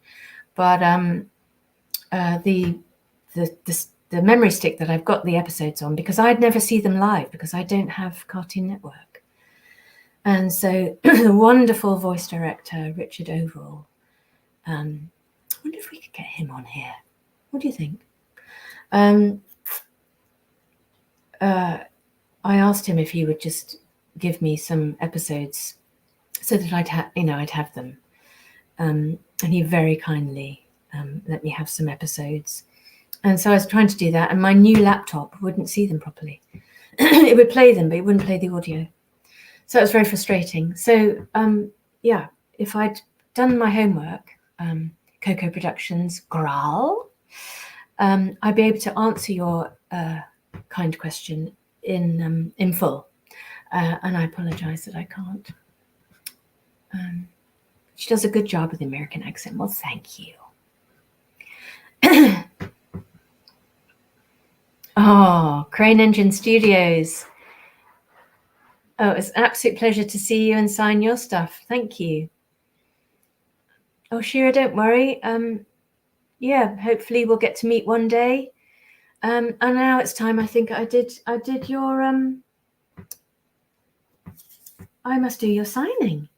But the memory stick that I've got the episodes on, because I'd never see them live because I don't have Cartoon Network. And so the wonderful voice director, Richard Overall, I wonder if we could get him on here. What do you think? I asked him if he would just give me some episodes so that I'd have them. And he very kindly let me have some episodes. And so I was trying to do that, and my new laptop wouldn't see them properly. It would play them, but it wouldn't play the audio. So it was very frustrating. So if I'd done my homework, Coco Productions, growl, I'd be able to answer your kind question in full. And I apologize that I can't. She does a good job with the American accent. Well, thank you. Oh, Crane Engine Studios. Oh, it's an absolute pleasure to see you and sign your stuff. Thank you. Oh, Shira, don't worry. Hopefully we'll get to meet one day. And now it's time. I think I did your I must do your signing.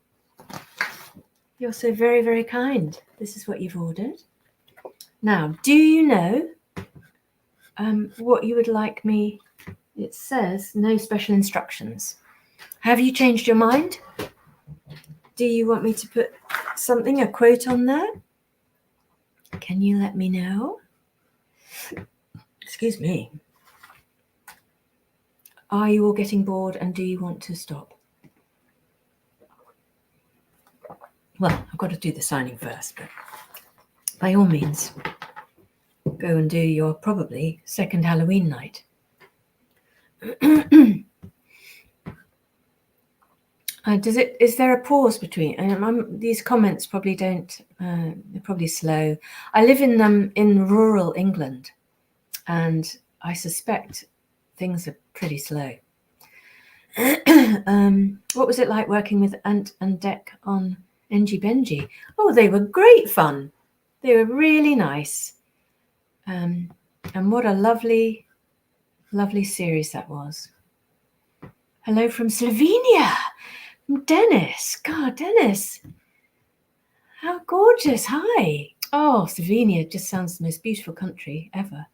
You're so very, very kind. This is what you've ordered. Now, do you know what you would like me? It says no special instructions. Have you changed your mind? Do you want me to put a quote on there? Can you let me know? Excuse me. Are you all getting bored, and do you want to stop? Well, I've got to do the signing first, but by all means, go and do your probably second Halloween night. Is there a pause between? These comments probably don't. They're probably slow. I live in rural England, and I suspect things are pretty slow. What was it like working with Ant and Dec on Engie Benji? Oh, they were great fun. They were really nice. And what a lovely, lovely series that was. Hello from Slovenia, from Dennis. God, Dennis, how gorgeous. Hi. Oh, Slovenia just sounds the most beautiful country ever.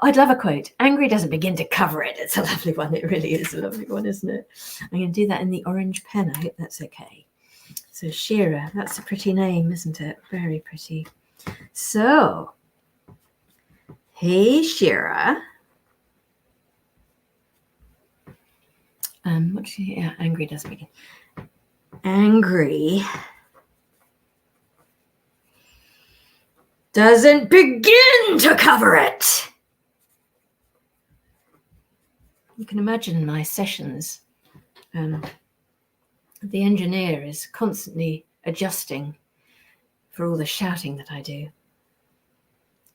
I'd love a quote. Angry doesn't begin to cover it. It's a lovely one. It really is a lovely one, isn't it? I'm going to do that in the orange pen. I hope that's okay. So Shira, that's a pretty name, isn't it? Very pretty. So, hey, Shira. Angry doesn't begin. Angry doesn't begin to cover it. You can imagine my sessions. The engineer is constantly adjusting for all the shouting that I do.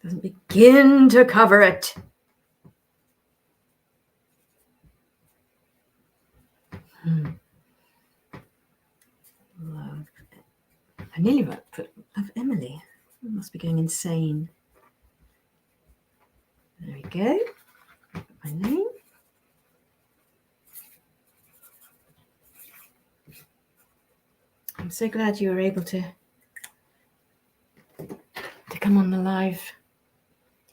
Doesn't begin to cover it. Love. I nearly put Love Emily. I must be going insane. There we go. Put my name. I'm so glad you were able to come on the live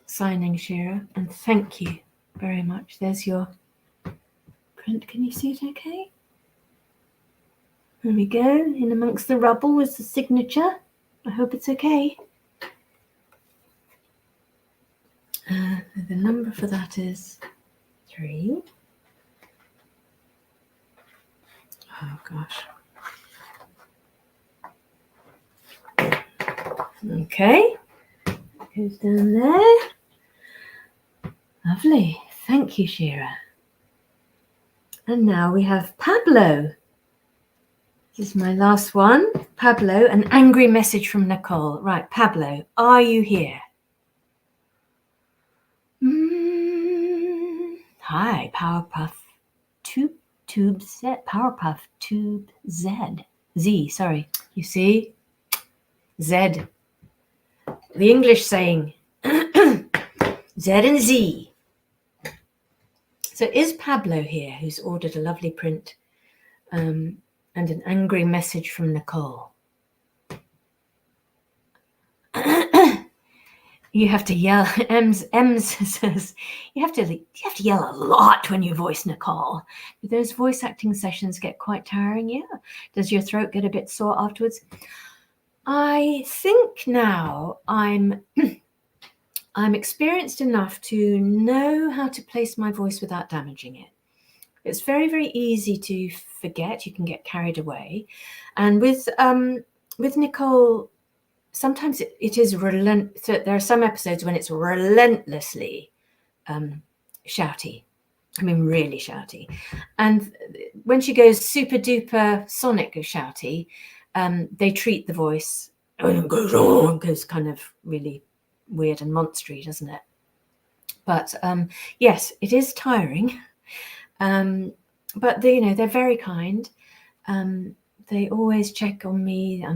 signing, Shira, and thank you very much. There's your print. Can you see it okay? There we go. In amongst the rubble is the signature. I hope it's okay. The number for that is 3. Oh gosh. Okay. Goes down there. Lovely. Thank you, Shira. And now we have Pablo. This is my last one. Pablo, an angry message from Nicole. Right, Pablo, are you here? Hi, Powerpuff Tube Z. Powerpuff Tube Z, sorry. You see? Z. The English saying Z and Z. So is Pablo here, who's ordered a lovely print and an angry message from Nicole? You have to yell. Ems says you have to yell a lot when you voice Nicole. Do those voice acting sessions get quite tiring? Yeah. Does your throat get a bit sore afterwards? I think now I'm experienced enough to know how to place my voice without damaging it. It's very, very easy to forget. You can get carried away, and with Nicole, sometimes it is relentless. So there are some episodes when it's relentlessly shouty. I mean, really shouty. And when she goes super duper sonic shouty, they treat the voice and goes kind of really weird and monstery, doesn't it? But yes, it is tiring. But they're very kind. They always check on me.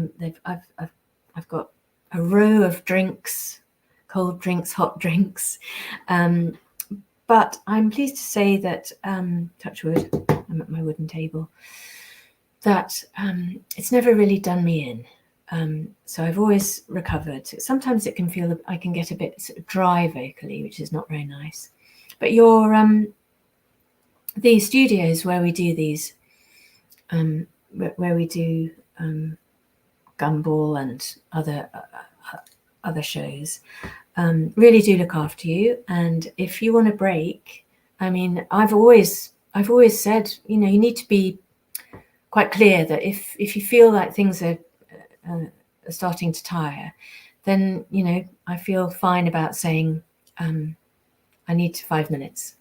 I've got a row of drinks, cold drinks, hot drinks. But I'm pleased to say that, touch wood, I'm at my wooden table, that it's never really done me in. So I've always recovered. Sometimes it can feel, I can get a bit sort of dry vocally, which is not very nice. But the studios where we do these, where we do Gumball and other shows, really do look after you. And if you want a break, I mean, I've always said, you need to be quite clear that if you feel like things are starting to tire, then I feel fine about saying I need 5 minutes,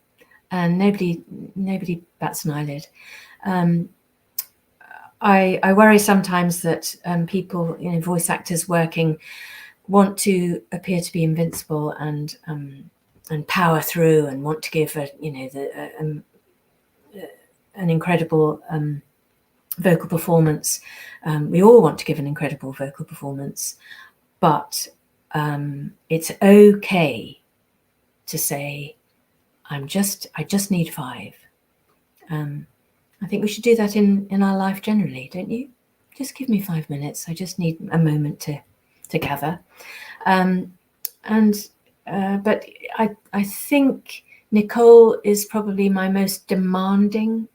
and nobody bats an eyelid. I worry sometimes that people, voice actors working, want to appear to be invincible and power through, and want to give an incredible vocal performance. We all want to give an incredible vocal performance, but it's okay to say, I just need 5. I think we should do that in our life generally, don't you? Just give me 5 minutes. I just need a moment to gather. But I think Nicole is probably my most demanding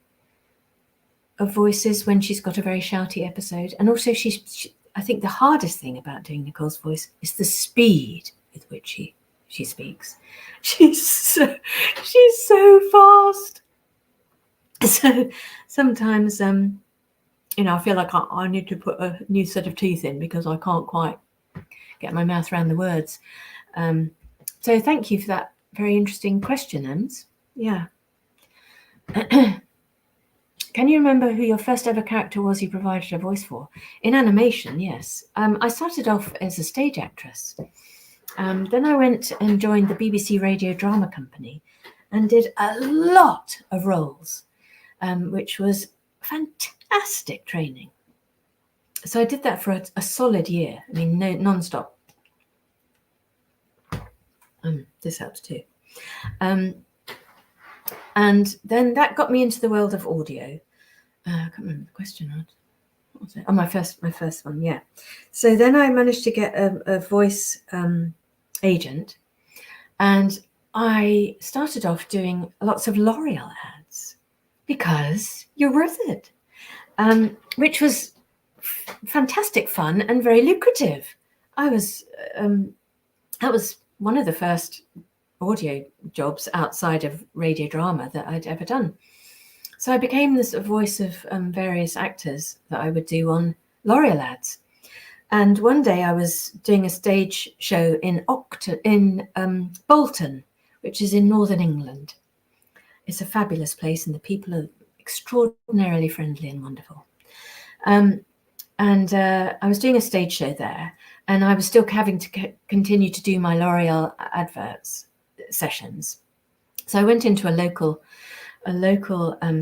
of voices when she's got a very shouty episode. And also I think the hardest thing about doing Nicole's voice is the speed with which she speaks. She's so fast. So sometimes, I feel like I need to put a new set of teeth in because I can't quite get my mouth around the words. So thank you for that very interesting question, Ems. Yeah. Can you remember who your first ever character was you provided a voice for? In animation, yes. I started off as a stage actress. Then I went and joined the BBC Radio Drama Company and did a lot of roles, which was fantastic training. So I did that for a solid year. I mean, non-stop. This helps too. And then that got me into the world of audio. I can't remember the question. What was it? Oh, my first one, yeah. So then I managed to get a voice agent, and I started off doing lots of L'Oreal ads because you're worth it, which was fantastic fun and very lucrative. That was one of the first audio jobs outside of radio drama that I'd ever done. So I became this voice of various actors that I would do on L'Oreal ads. And one day I was doing a stage show in Bolton, which is in northern England. It's a fabulous place and the people are extraordinarily friendly and wonderful. And I was doing a stage show there, and I was still having to continue to do my L'Oreal adverts sessions. So I went into a local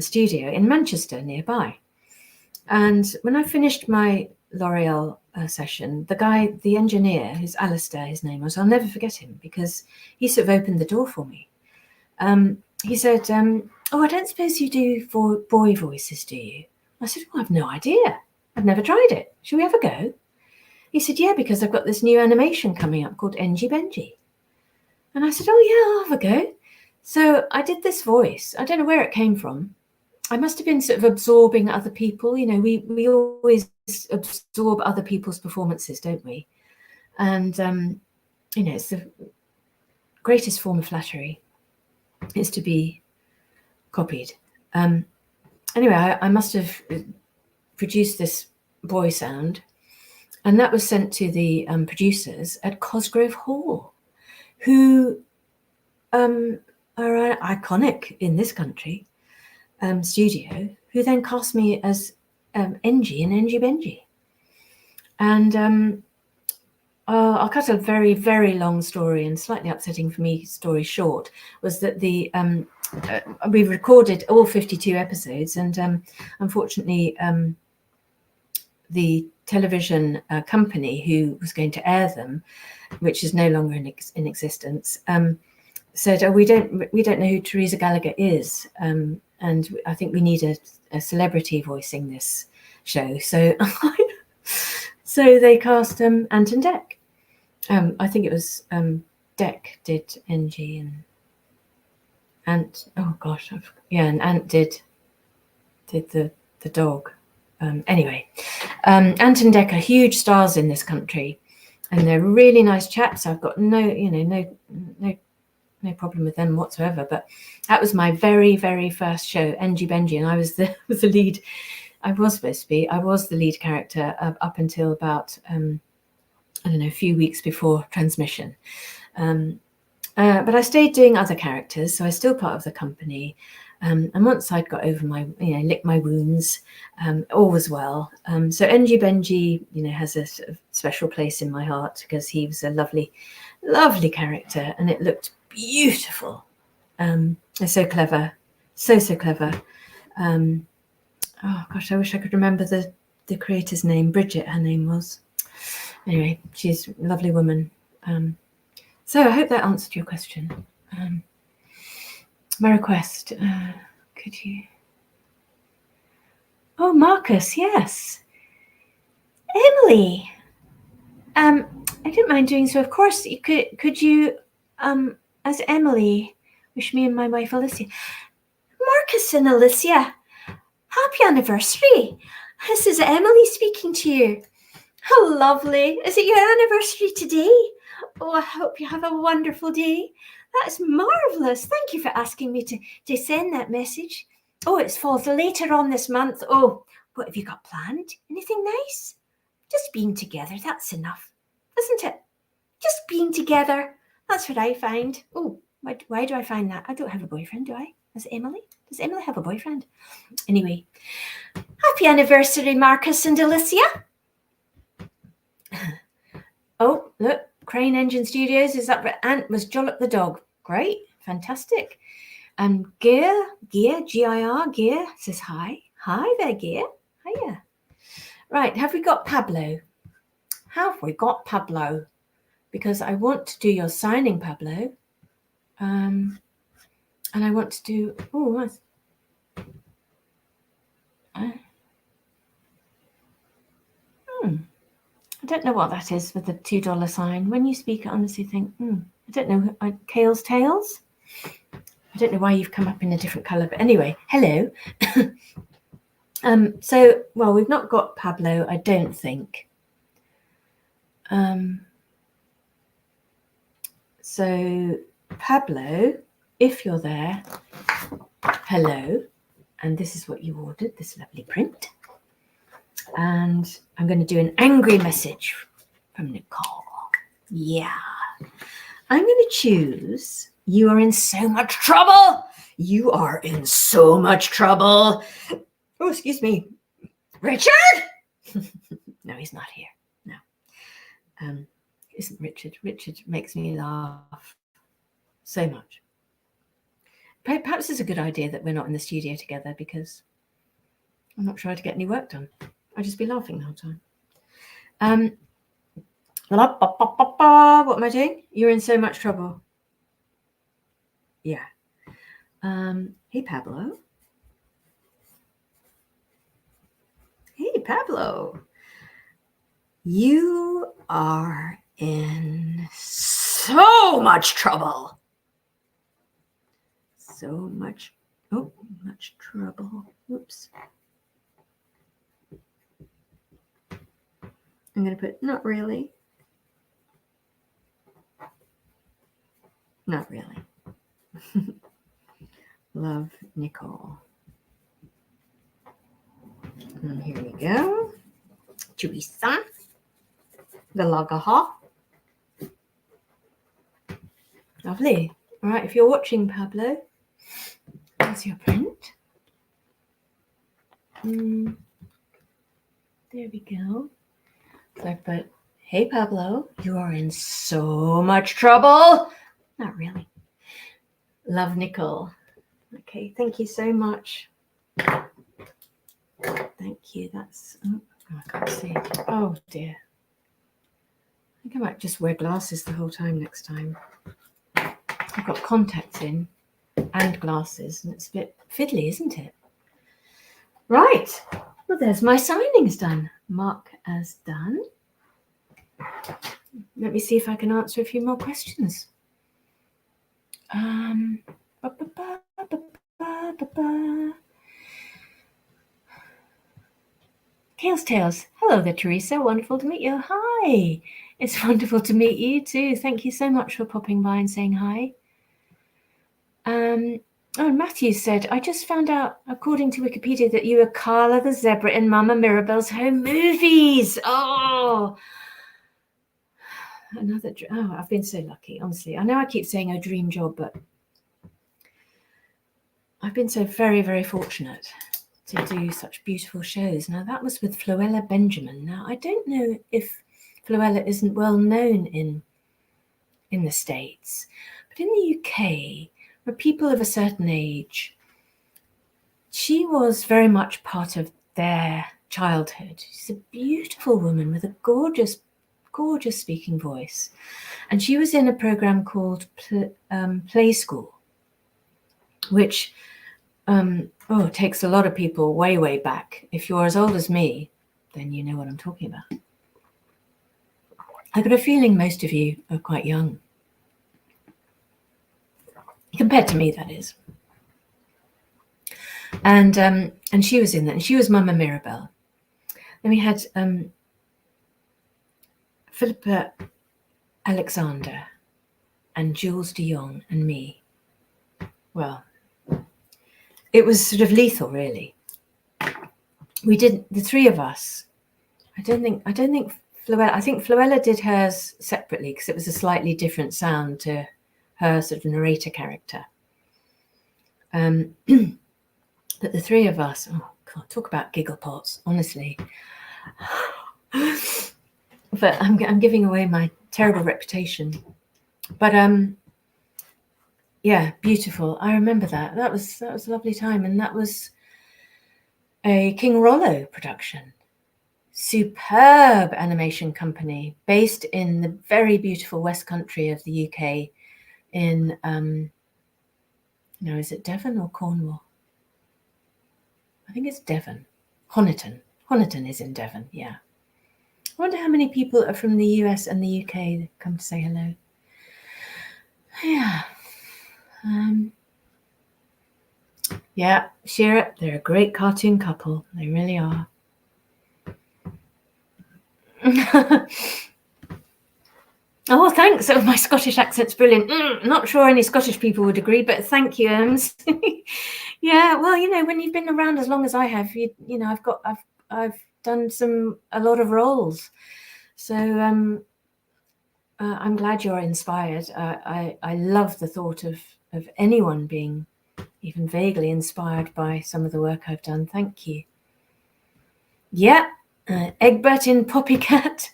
studio in Manchester nearby. And when I finished my L'Oreal session, the engineer, who's Alistair, his name was, I'll never forget him because he sort of opened the door for me. He said, I don't suppose you do boy voices, do you? I said, well, I've no idea. I've never tried it. Shall we have a go? He said, yeah, because I've got this new animation coming up called Engie Benji. And I said, oh, yeah, I'll have a go. So I did this voice. I don't know where it came from. I must have been sort of absorbing other people. We always absorb other people's performances, don't we? And, it's the greatest form of flattery is to be copied. Anyway, I must have produced this boy sound, and that was sent to the producers at Cosgrove Hall, who are iconic in this country studio, who then cast me as Engie in Engie Benji. And I'll cut a very, very long story and slightly upsetting for me story short, was that we recorded all 52 episodes, and unfortunately the television company who was going to air them, which is no longer in existence, said, we don't know who Teresa Gallagher is, and I think we need a celebrity voicing this show. So so they cast Ant and Dec. I think it was Dec did Engie, and Ant, oh gosh, and Ant did the dog. Anyway, Ant and Dec are huge stars in this country, and they're really nice chaps. I've got no problem with them whatsoever. But that was my very, very first show, Engie Benji, and I was the lead. I was the lead character up until about a few weeks before transmission. But I stayed doing other characters, so I was still part of the company. And once I'd got over my, licked my wounds, all was well. So NG Benji, has a sort of special place in my heart because he was a lovely, lovely character, and it looked beautiful. So clever, so clever. Oh gosh, I wish I could remember the creator's name. Bridget, her name was. Anyway, she's a lovely woman. So I hope that answered your question. My request, could you? Oh, Marcus, yes. Emily, I didn't mind doing so. Of course, you could you, as Emily, wish me and my wife Alicia. Marcus and Alicia, happy anniversary. This is Emily speaking to you. How lovely. Is it your anniversary today? Oh, I hope you have a wonderful day. That's marvellous. Thank you for asking me to send that message. Oh, it falls later on this month. Oh, what have you got planned? Anything nice? Just being together, that's enough, isn't it? Just being together. That's what I find. Oh, why do I find that? I don't have a boyfriend, do I? As Emily? Does Emily have a boyfriend? Anyway, happy anniversary, Marcus and Alicia. Oh, look, Crane Engine Studios is up. Ant was Jollop the dog. Great, fantastic. And Gear, G-I-R, Gear says hi. Hi there, Gear. Hiya. Right, have we got Pablo? Have we got Pablo? Because I want to do your signing, Pablo. And I want to do, I don't know what that is with the $2 sign. When you speak, I honestly think, I don't know. Kale's Tales? I don't know why you've come up in a different colour. But anyway, hello. So, well, we've not got Pablo, I don't think. So, Pablo, if you're there, hello. And this is what you ordered, this lovely print. And I'm going to do an angry message from Nicole. Yeah. I'm going to choose, you are in so much trouble. You are in so much trouble. Oh, excuse me. Richard? No, he's not here. No. Isn't Richard. Richard makes me laugh so much. Perhaps it's a good idea that we're not in the studio together because I'm not sure how to get any work done. I'd just be laughing the whole time. What am I doing? You're in so much trouble. Yeah. Hey, Pablo. Hey, Pablo. You are in so much trouble. So much trouble. Oops. I'm going to put, not really. Not really. Love, Nicole. And here we go. Teresa. Gallagher. Lovely. All right, if you're watching, Pablo, there's your print. There we go. So I put, hey, Pablo, you are in so much trouble. Not really. Love, Nicole. Okay, thank you so much. Thank you. That's, I can't see. Oh, dear. I think I might just wear glasses the whole time next time. I've got contacts in and glasses, and it's a bit fiddly, isn't it? Right. Well, there's my signings done. Mark as done. Let me see if I can answer a few more questions. Kale's Tales. Hello there, Teresa. Wonderful to meet you. Hi. It's wonderful to meet you too. Thank you so much for popping by and saying hi. Oh, Matthew said, I just found out, according to Wikipedia, that you were Carla the Zebra in Mama Mirabelle's Home Movies. Oh, I've been so lucky, honestly. I know I keep saying a dream job, but I've been so very, very fortunate to do such beautiful shows. Now, that was with Floella Benjamin. Now, I don't know if Floella isn't well known in the States, but in the UK, where people of a certain age, she was very much part of their childhood. She's a beautiful woman with a gorgeous, gorgeous speaking voice. And she was in a program called Play School, which takes a lot of people way, way back. If you're as old as me, then you know what I'm talking about. I've got a feeling most of you are quite young. Compared to me, that is. And she was in that, and she was Mama Mirabelle. Then we had Philippa Alexander and Jules de Jong and me. Well, it was sort of lethal, really. We did, the three of us. I think Floella, I think Floella did hers separately because it was a slightly different sound to her sort of narrator character. But the three of us, oh God, talk about giggle pots, honestly. But I'm giving away my terrible reputation. But yeah, beautiful. I remember that. That was a lovely time, and that was a King Rollo production. Superb animation company based in the very beautiful West Country of the UK in is it Devon or Cornwall? I think it's Devon. Honiton. Honiton is in Devon, yeah. I wonder how many people are from the US and the UK that come to say hello. Yeah. Yeah, Shearer, they're a great cartoon couple. They really are. Oh, thanks. Oh, my Scottish accent's brilliant. Not sure any Scottish people would agree, but thank you, Ems. Yeah, well, when you've been around as long as I have, I've done a lot of roles. So I'm glad you're inspired. I love the thought of anyone being even vaguely inspired by some of the work I've done. Thank you. Yeah, Egbert in Poppycat.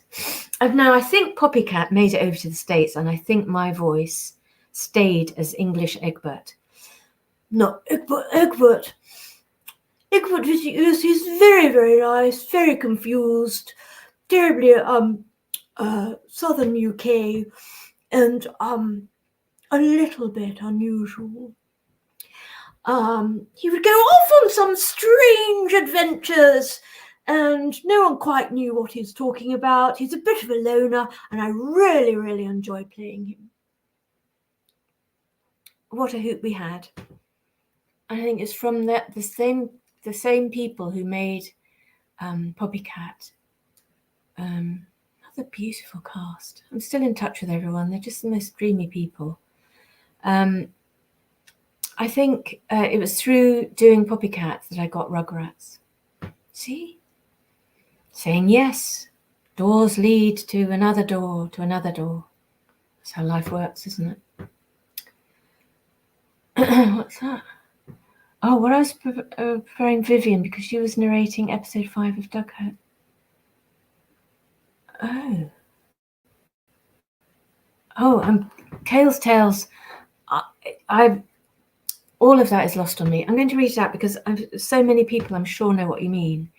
I think Poppycat made it over to the States, and I think my voice stayed as English Egbert. No, Egbert. Egbert is very, very nice, very confused, terribly southern UK, and a little bit unusual. He would go off on some strange adventures, and no one quite knew what he was talking about. He's a bit of a loner, and I really, really enjoy playing him. What a hoot we had. I think it's from the same people who made Poppycat. Another beautiful cast. I'm still in touch with everyone. They're just the most dreamy people. I think it was through doing Poppycat that I got Rugrats. See? Saying yes. Doors lead to another door, to another door. That's how life works, isn't it? What's that? Oh, well, I was preparing Vivian because she was narrating episode 5 of Doug Hunt. Oh, Kale's Tales. All of that is lost on me. I'm going to read it out because so many people, I'm sure, know what you mean.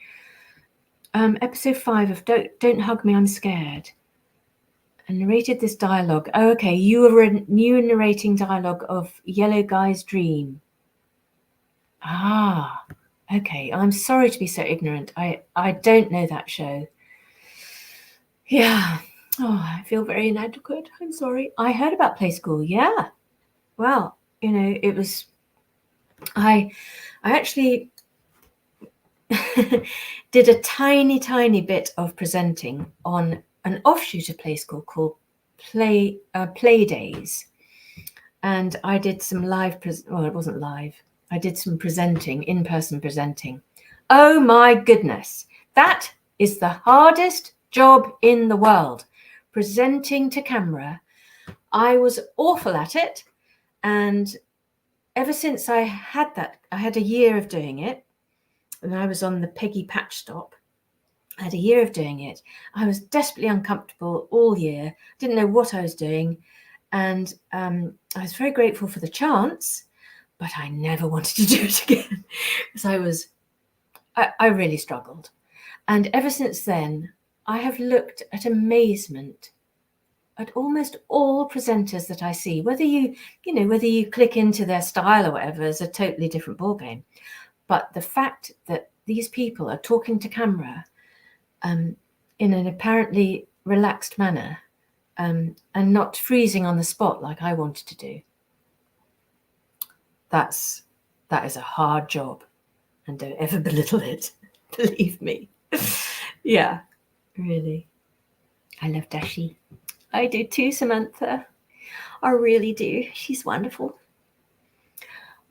Episode 5 of Don't Hug Me, I'm Scared. And narrated this dialogue. Oh, okay. You were narrating dialogue of Yellow Guy's Dream. Ah, okay. I'm sorry to be so ignorant. I don't know that show. Yeah. Oh, I feel very inadequate. I'm sorry. I heard about Play School. Yeah. Well, it was. I actually did a tiny bit of presenting on an offshoot of Play School called Play Days, and I did some live. Well, it wasn't live. I did some presenting, in-person presenting. Oh my goodness, that is the hardest job in the world. Presenting to camera. I was awful at it, and ever since I had that, I had a year of doing it, and I was on the Peggy patch stop. I had a year of doing it. I was desperately uncomfortable all year, didn't know what I was doing, and I was very grateful for the chance, but I never wanted to do it again because I really struggled. And ever since then, I have looked at amazement at almost all presenters that I see. Whether you click into their style or whatever is a totally different ballgame. But the fact that these people are talking to camera in an apparently relaxed manner and not freezing on the spot like I wanted to do, that is a hard job, and don't ever belittle it. Believe me. Yeah, really. I love Dashi. I do too, Samantha. I really do. She's wonderful.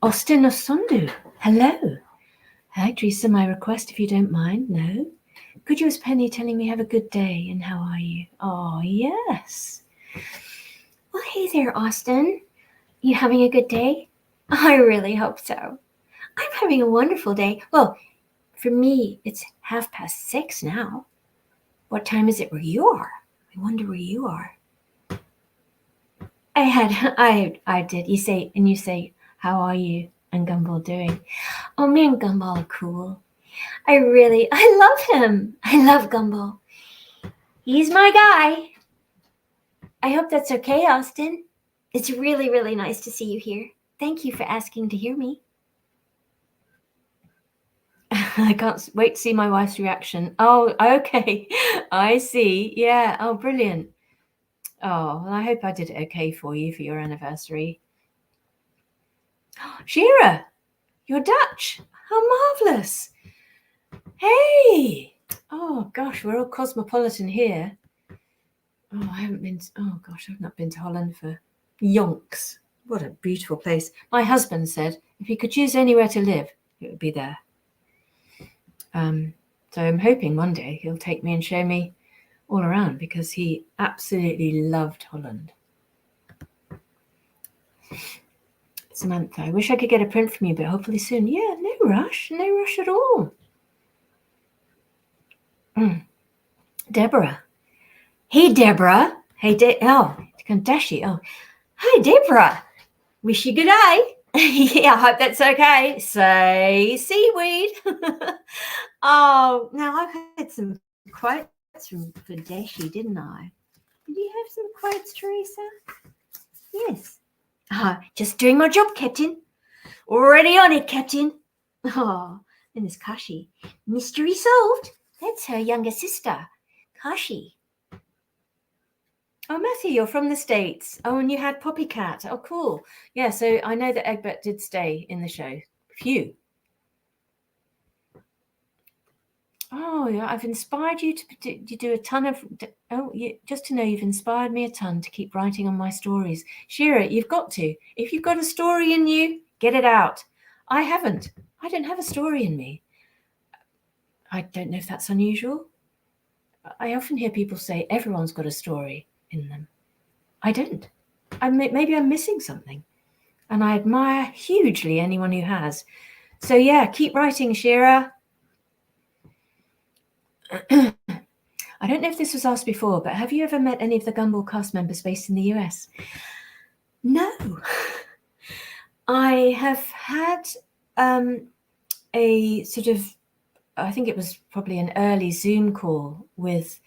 Austin Osundu. Hello. Hi, Teresa. My request, if you don't mind. No. Could you, as Penny, telling me have a good day and how are you? Oh, yes. Well, hey there, Austin. You having a good day? I really hope so. I'm having a wonderful day. Well, for me, it's 6:30 now. What time is it where you are? I wonder where you are. I did. You say, how are you and Gumball doing? Oh, me and Gumball are cool. I love him. I love Gumball. He's my guy. I hope that's okay, Austin. It's really, really nice to see you here. Thank you for asking to hear me. I can't wait to see my wife's reaction. Oh, okay. I see. Yeah. Oh, brilliant. Oh, well, I hope I did it okay for you for your anniversary. Shira, you're Dutch. How marvelous. Hey. Oh, gosh, we're all cosmopolitan here. Oh, I've not been to Holland for yonks. What a beautiful place. My husband said if he could choose anywhere to live, it would be there. So I'm hoping one day he'll take me and show me all around because he absolutely loved Holland. Samantha, I wish I could get a print from you, but hopefully soon. Yeah, no rush at all. Deborah. Hey, Deborah. Hey, Dashi. Oh, hi, Deborah. Wish you good day. Yeah, I hope that's okay. Say seaweed. Oh, now I've had some quotes for Dashi, didn't I? Did you have some quotes, Teresa? Yes. Just doing my job, Captain. Already on it, Captain. Oh, and there's Kashi. Mystery solved. That's her younger sister, Kashi. Oh, Matthew, you're from the States. Oh, and you had Poppy Cat. Oh, cool. Yeah, so I know that Egbert did stay in the show. Phew. Oh, yeah, I've inspired you to do a ton of... just to know you've inspired me a ton to keep writing on my stories. Shira, you've got to. If you've got a story in you, get it out. I haven't. I don't have a story in me. I don't know if that's unusual. I often hear people say everyone's got a story in them. I don't. Maybe I'm missing something. And I admire hugely anyone who has. So yeah, keep writing, Shira. I don't know if this was asked before, but have you ever met any of the Gumball cast members based in the US? No. I have had a sort of, I think it was probably an early Zoom call with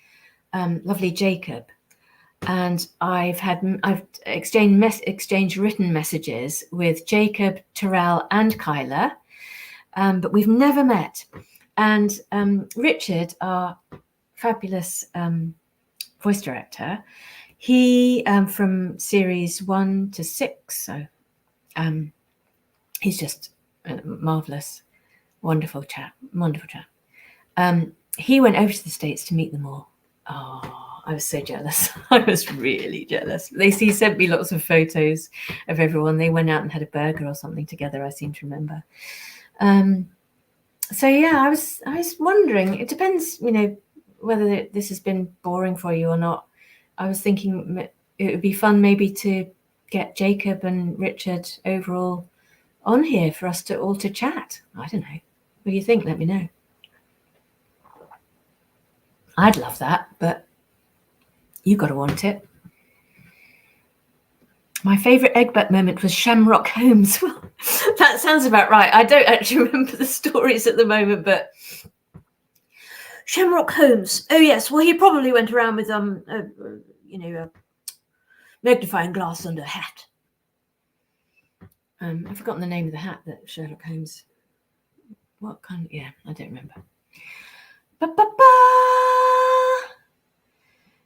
lovely Jacob. And I've exchanged written messages with Jacob, Terrell, and Kyla, but we've never met. And Richard, our fabulous voice director, he from series 1 to 6, so he's just a marvelous, wonderful chap. He went over to the States to meet them all. Oh, I was so jealous. I was really jealous. He sent me lots of photos of everyone. They went out and had a burger or something together, I seem to remember. So yeah, I was wondering, it depends, whether this has been boring for you or not. I was thinking it would be fun maybe to get Jacob and Richard overall on here for us to all to chat. I don't know. What do you think? Let me know. I'd love that, but you got to want it. My favourite Egbert moment was Shamrock Holmes. Well, that sounds about right. I don't actually remember the stories at the moment, but Shamrock Holmes. Oh yes, well he probably went around with a magnifying glass under a hat. I've forgotten the name of the hat that Sherlock Holmes. What kind? Yeah, I don't remember.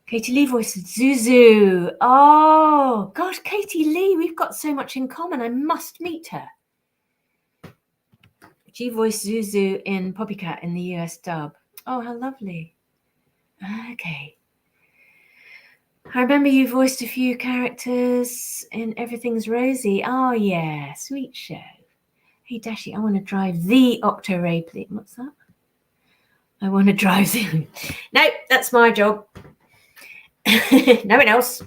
Katie Lee voiced Zuzu. Oh God, Katie Lee, we've got so much in common. I must meet her. She voiced Zuzu in Poppycat in the US dub. Oh, how lovely. Okay. I remember you voiced a few characters in Everything's Rosy. Oh yeah, sweet show. Hey Dashi, I want to drive the Octo-Ray, please. What's that? I want to drive the... No, that's my job. No one else.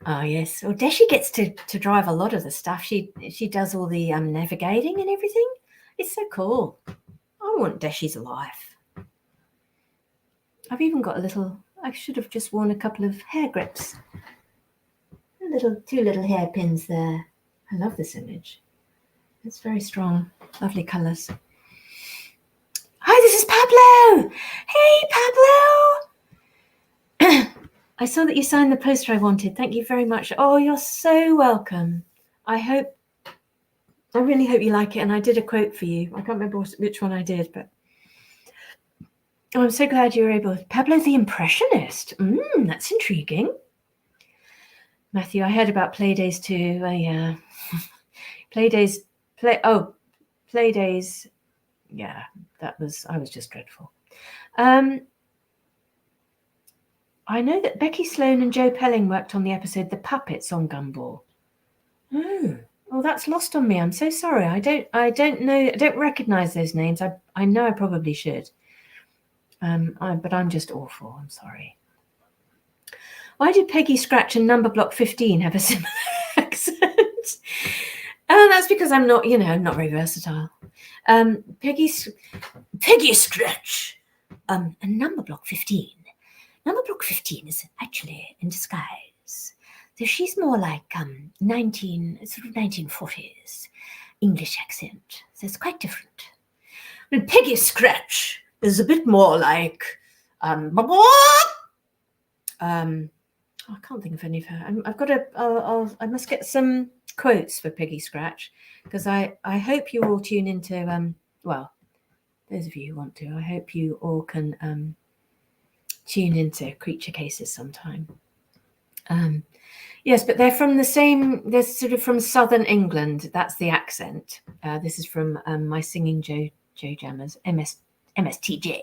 Oh yes. Well, Dashi gets to drive a lot of the stuff. She does all the navigating and everything. It's so cool. I want Dashi's life. I've even got a little... I should have just worn a couple of hair grips. Two little hairpins there. I love this image. It's very strong. Lovely colours. Hi, this is Pablo. Hey, Pablo. I saw that you signed the poster I wanted. Thank you very much. Oh, you're so welcome. I really hope you like it. And I did a quote for you. I can't remember which one I did, but oh, I'm so glad you were able. Pablo the Impressionist. That's intriguing. Matthew, I heard about Playdays too. Yeah. Playdays. Yeah, I was just dreadful. I know that Becky Sloan and Joe Pelling worked on the episode The Puppets on Gumball. Oh, well, that's lost on me. I'm so sorry. I don't know. I don't recognize those names. I know I probably should. But I'm just awful. I'm sorry. Why did Peggy Scratch and Number Block 15 have a similar accent? Oh, that's because I'm not, I'm not very versatile. Peggy Scratch and Number Block 15. Number Block 15 is actually in disguise. So she's more like 1940s English accent. So it's quite different. And Peggy Scratch is a bit more like I can't think of any of her. I've got I must get some quotes for Peggy Scratch, because I hope you all tune into well, those of you who want to, I hope you all can tune into Creature Cases sometime. Yes, but they're from they're sort of from southern England. That's the accent. This is from my Singing Joe Jammers, MSTJ.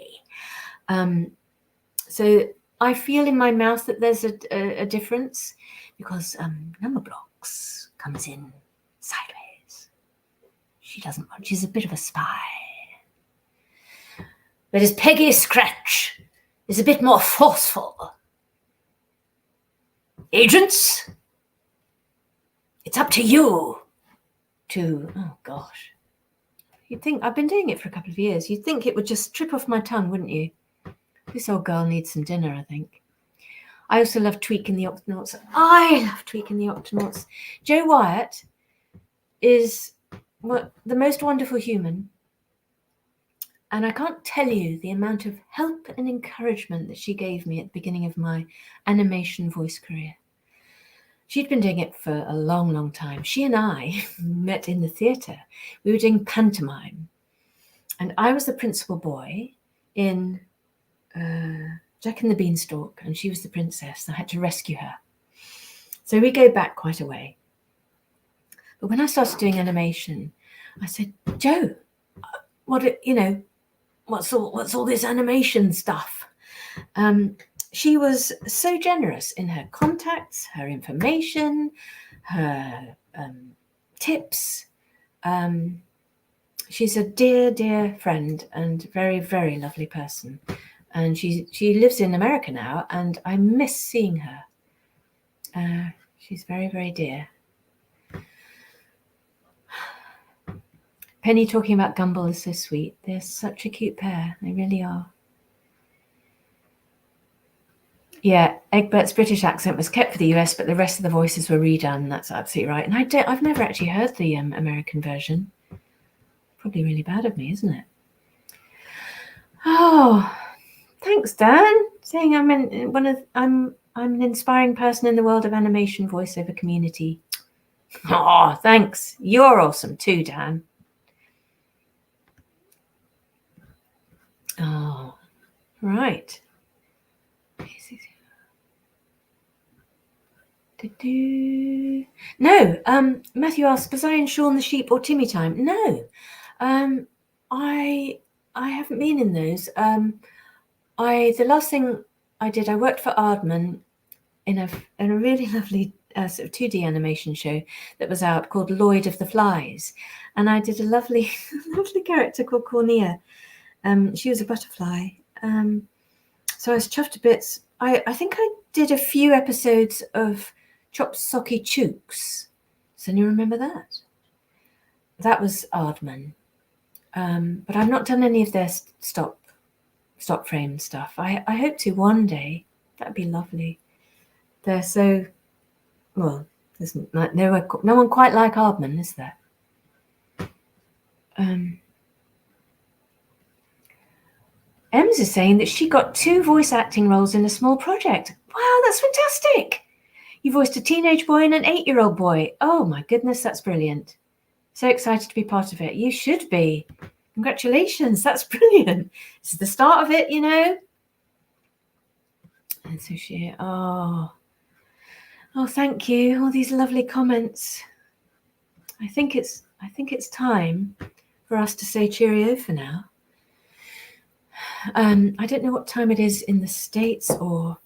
So I feel in my mouth that there's a difference, because Number Blocks comes in sideways. She doesn't want, she's a bit of a spy. But as Peggy Scratch is a bit more forceful. Agents, it's up to you to, oh gosh. You'd think, I've been doing it for a couple of years. You'd think it would just trip off my tongue, wouldn't you? This old girl needs some dinner, I think. I also love Tweaking the Octonauts. I love Tweaking the Octonauts. Joe Wyatt is the most wonderful human. And I can't tell you the amount of help and encouragement that she gave me at the beginning of my animation voice career. She'd been doing it for a long, long time. She and I met in the theatre. We were doing pantomime. And I was the principal boy in Jack and the Beanstalk, and she was the princess. I had to rescue her. So we go back quite a way. But when I started doing animation, I said, Joe, what's all this animation stuff? She was so generous in her contacts, her information, her tips. She's a dear, dear friend and very, very lovely person. And she lives in America now, and I miss seeing her. She's very, very dear. Penny talking about Gumball is so sweet. They're such a cute pair. They really are. Yeah, Egbert's British accent was kept for the US, but the rest of the voices were redone. That's absolutely right. And I've never actually heard the American version. Probably really bad of me, isn't it? Oh, thanks, Dan. Saying I'm an inspiring person in the world of animation voiceover community. Oh, thanks. You're awesome too, Dan. Oh, right. No, Matthew asks, was I in Shaun the Sheep or Timmy Time? No, I haven't been in those. The last thing I did, I worked for Aardman in a really lovely sort of 2D animation show that was out called Lloyd of the Flies, and I did a lovely character called Cornea. She was a butterfly. So I was chuffed to bits. I think I did a few episodes of Chop Socky Chooks. Does anyone remember that? That was Aardman. But I've not done any of their stop frame stuff. I hope to one day. That'd be lovely. They're so, well, there's no one quite like Aardman, is there? Ems is saying that she got 2 voice acting roles in a small project. Wow, that's fantastic. You voiced a teenage boy and an 8-year-old boy. Oh my goodness, that's brilliant. So excited to be part of it. You should be. Congratulations, that's brilliant. This is the start of it, you know. And so oh, thank you. All these lovely comments. I think it's time for us to say cheerio for now. I don't know what time it is in the States or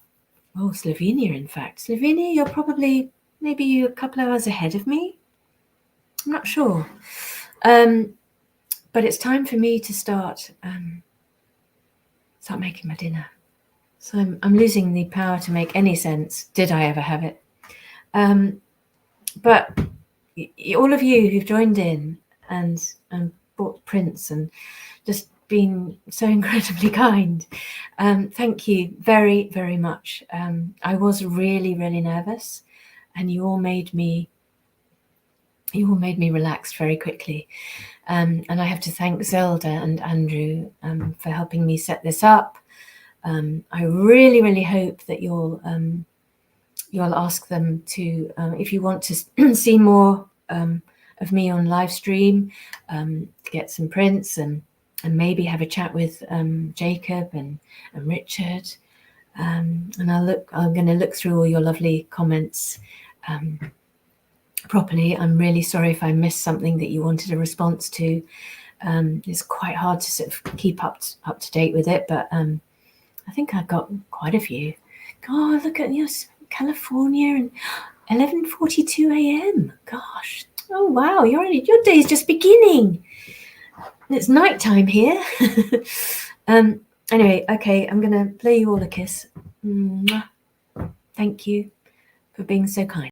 Slovenia, in fact. Slovenia, you're probably maybe a couple of hours ahead of me. I'm not sure. But it's time for me to start making my dinner. So I'm losing the power to make any sense. Did I ever have it? But all of you who've joined in and bought prints and just been so incredibly kind. Thank you very, very much. I was really, really nervous, and you all made me relax very quickly. And I have to thank Zelda and Andrew for helping me set this up. I really, really hope that you'll ask them to, if you want to see more of me on live stream, to get some prints and maybe have a chat with Jacob and Richard. And I'm going to look through all your lovely comments properly. I'm really sorry if I missed something that you wanted a response to. It's quite hard to sort of keep up to date with it, but I think I got quite a few. God, look at California and 11:42 a.m. Gosh, oh wow, your day is just beginning. It's nighttime here. Anyway, okay, I'm gonna play you all a kiss. Thank you for being so kind.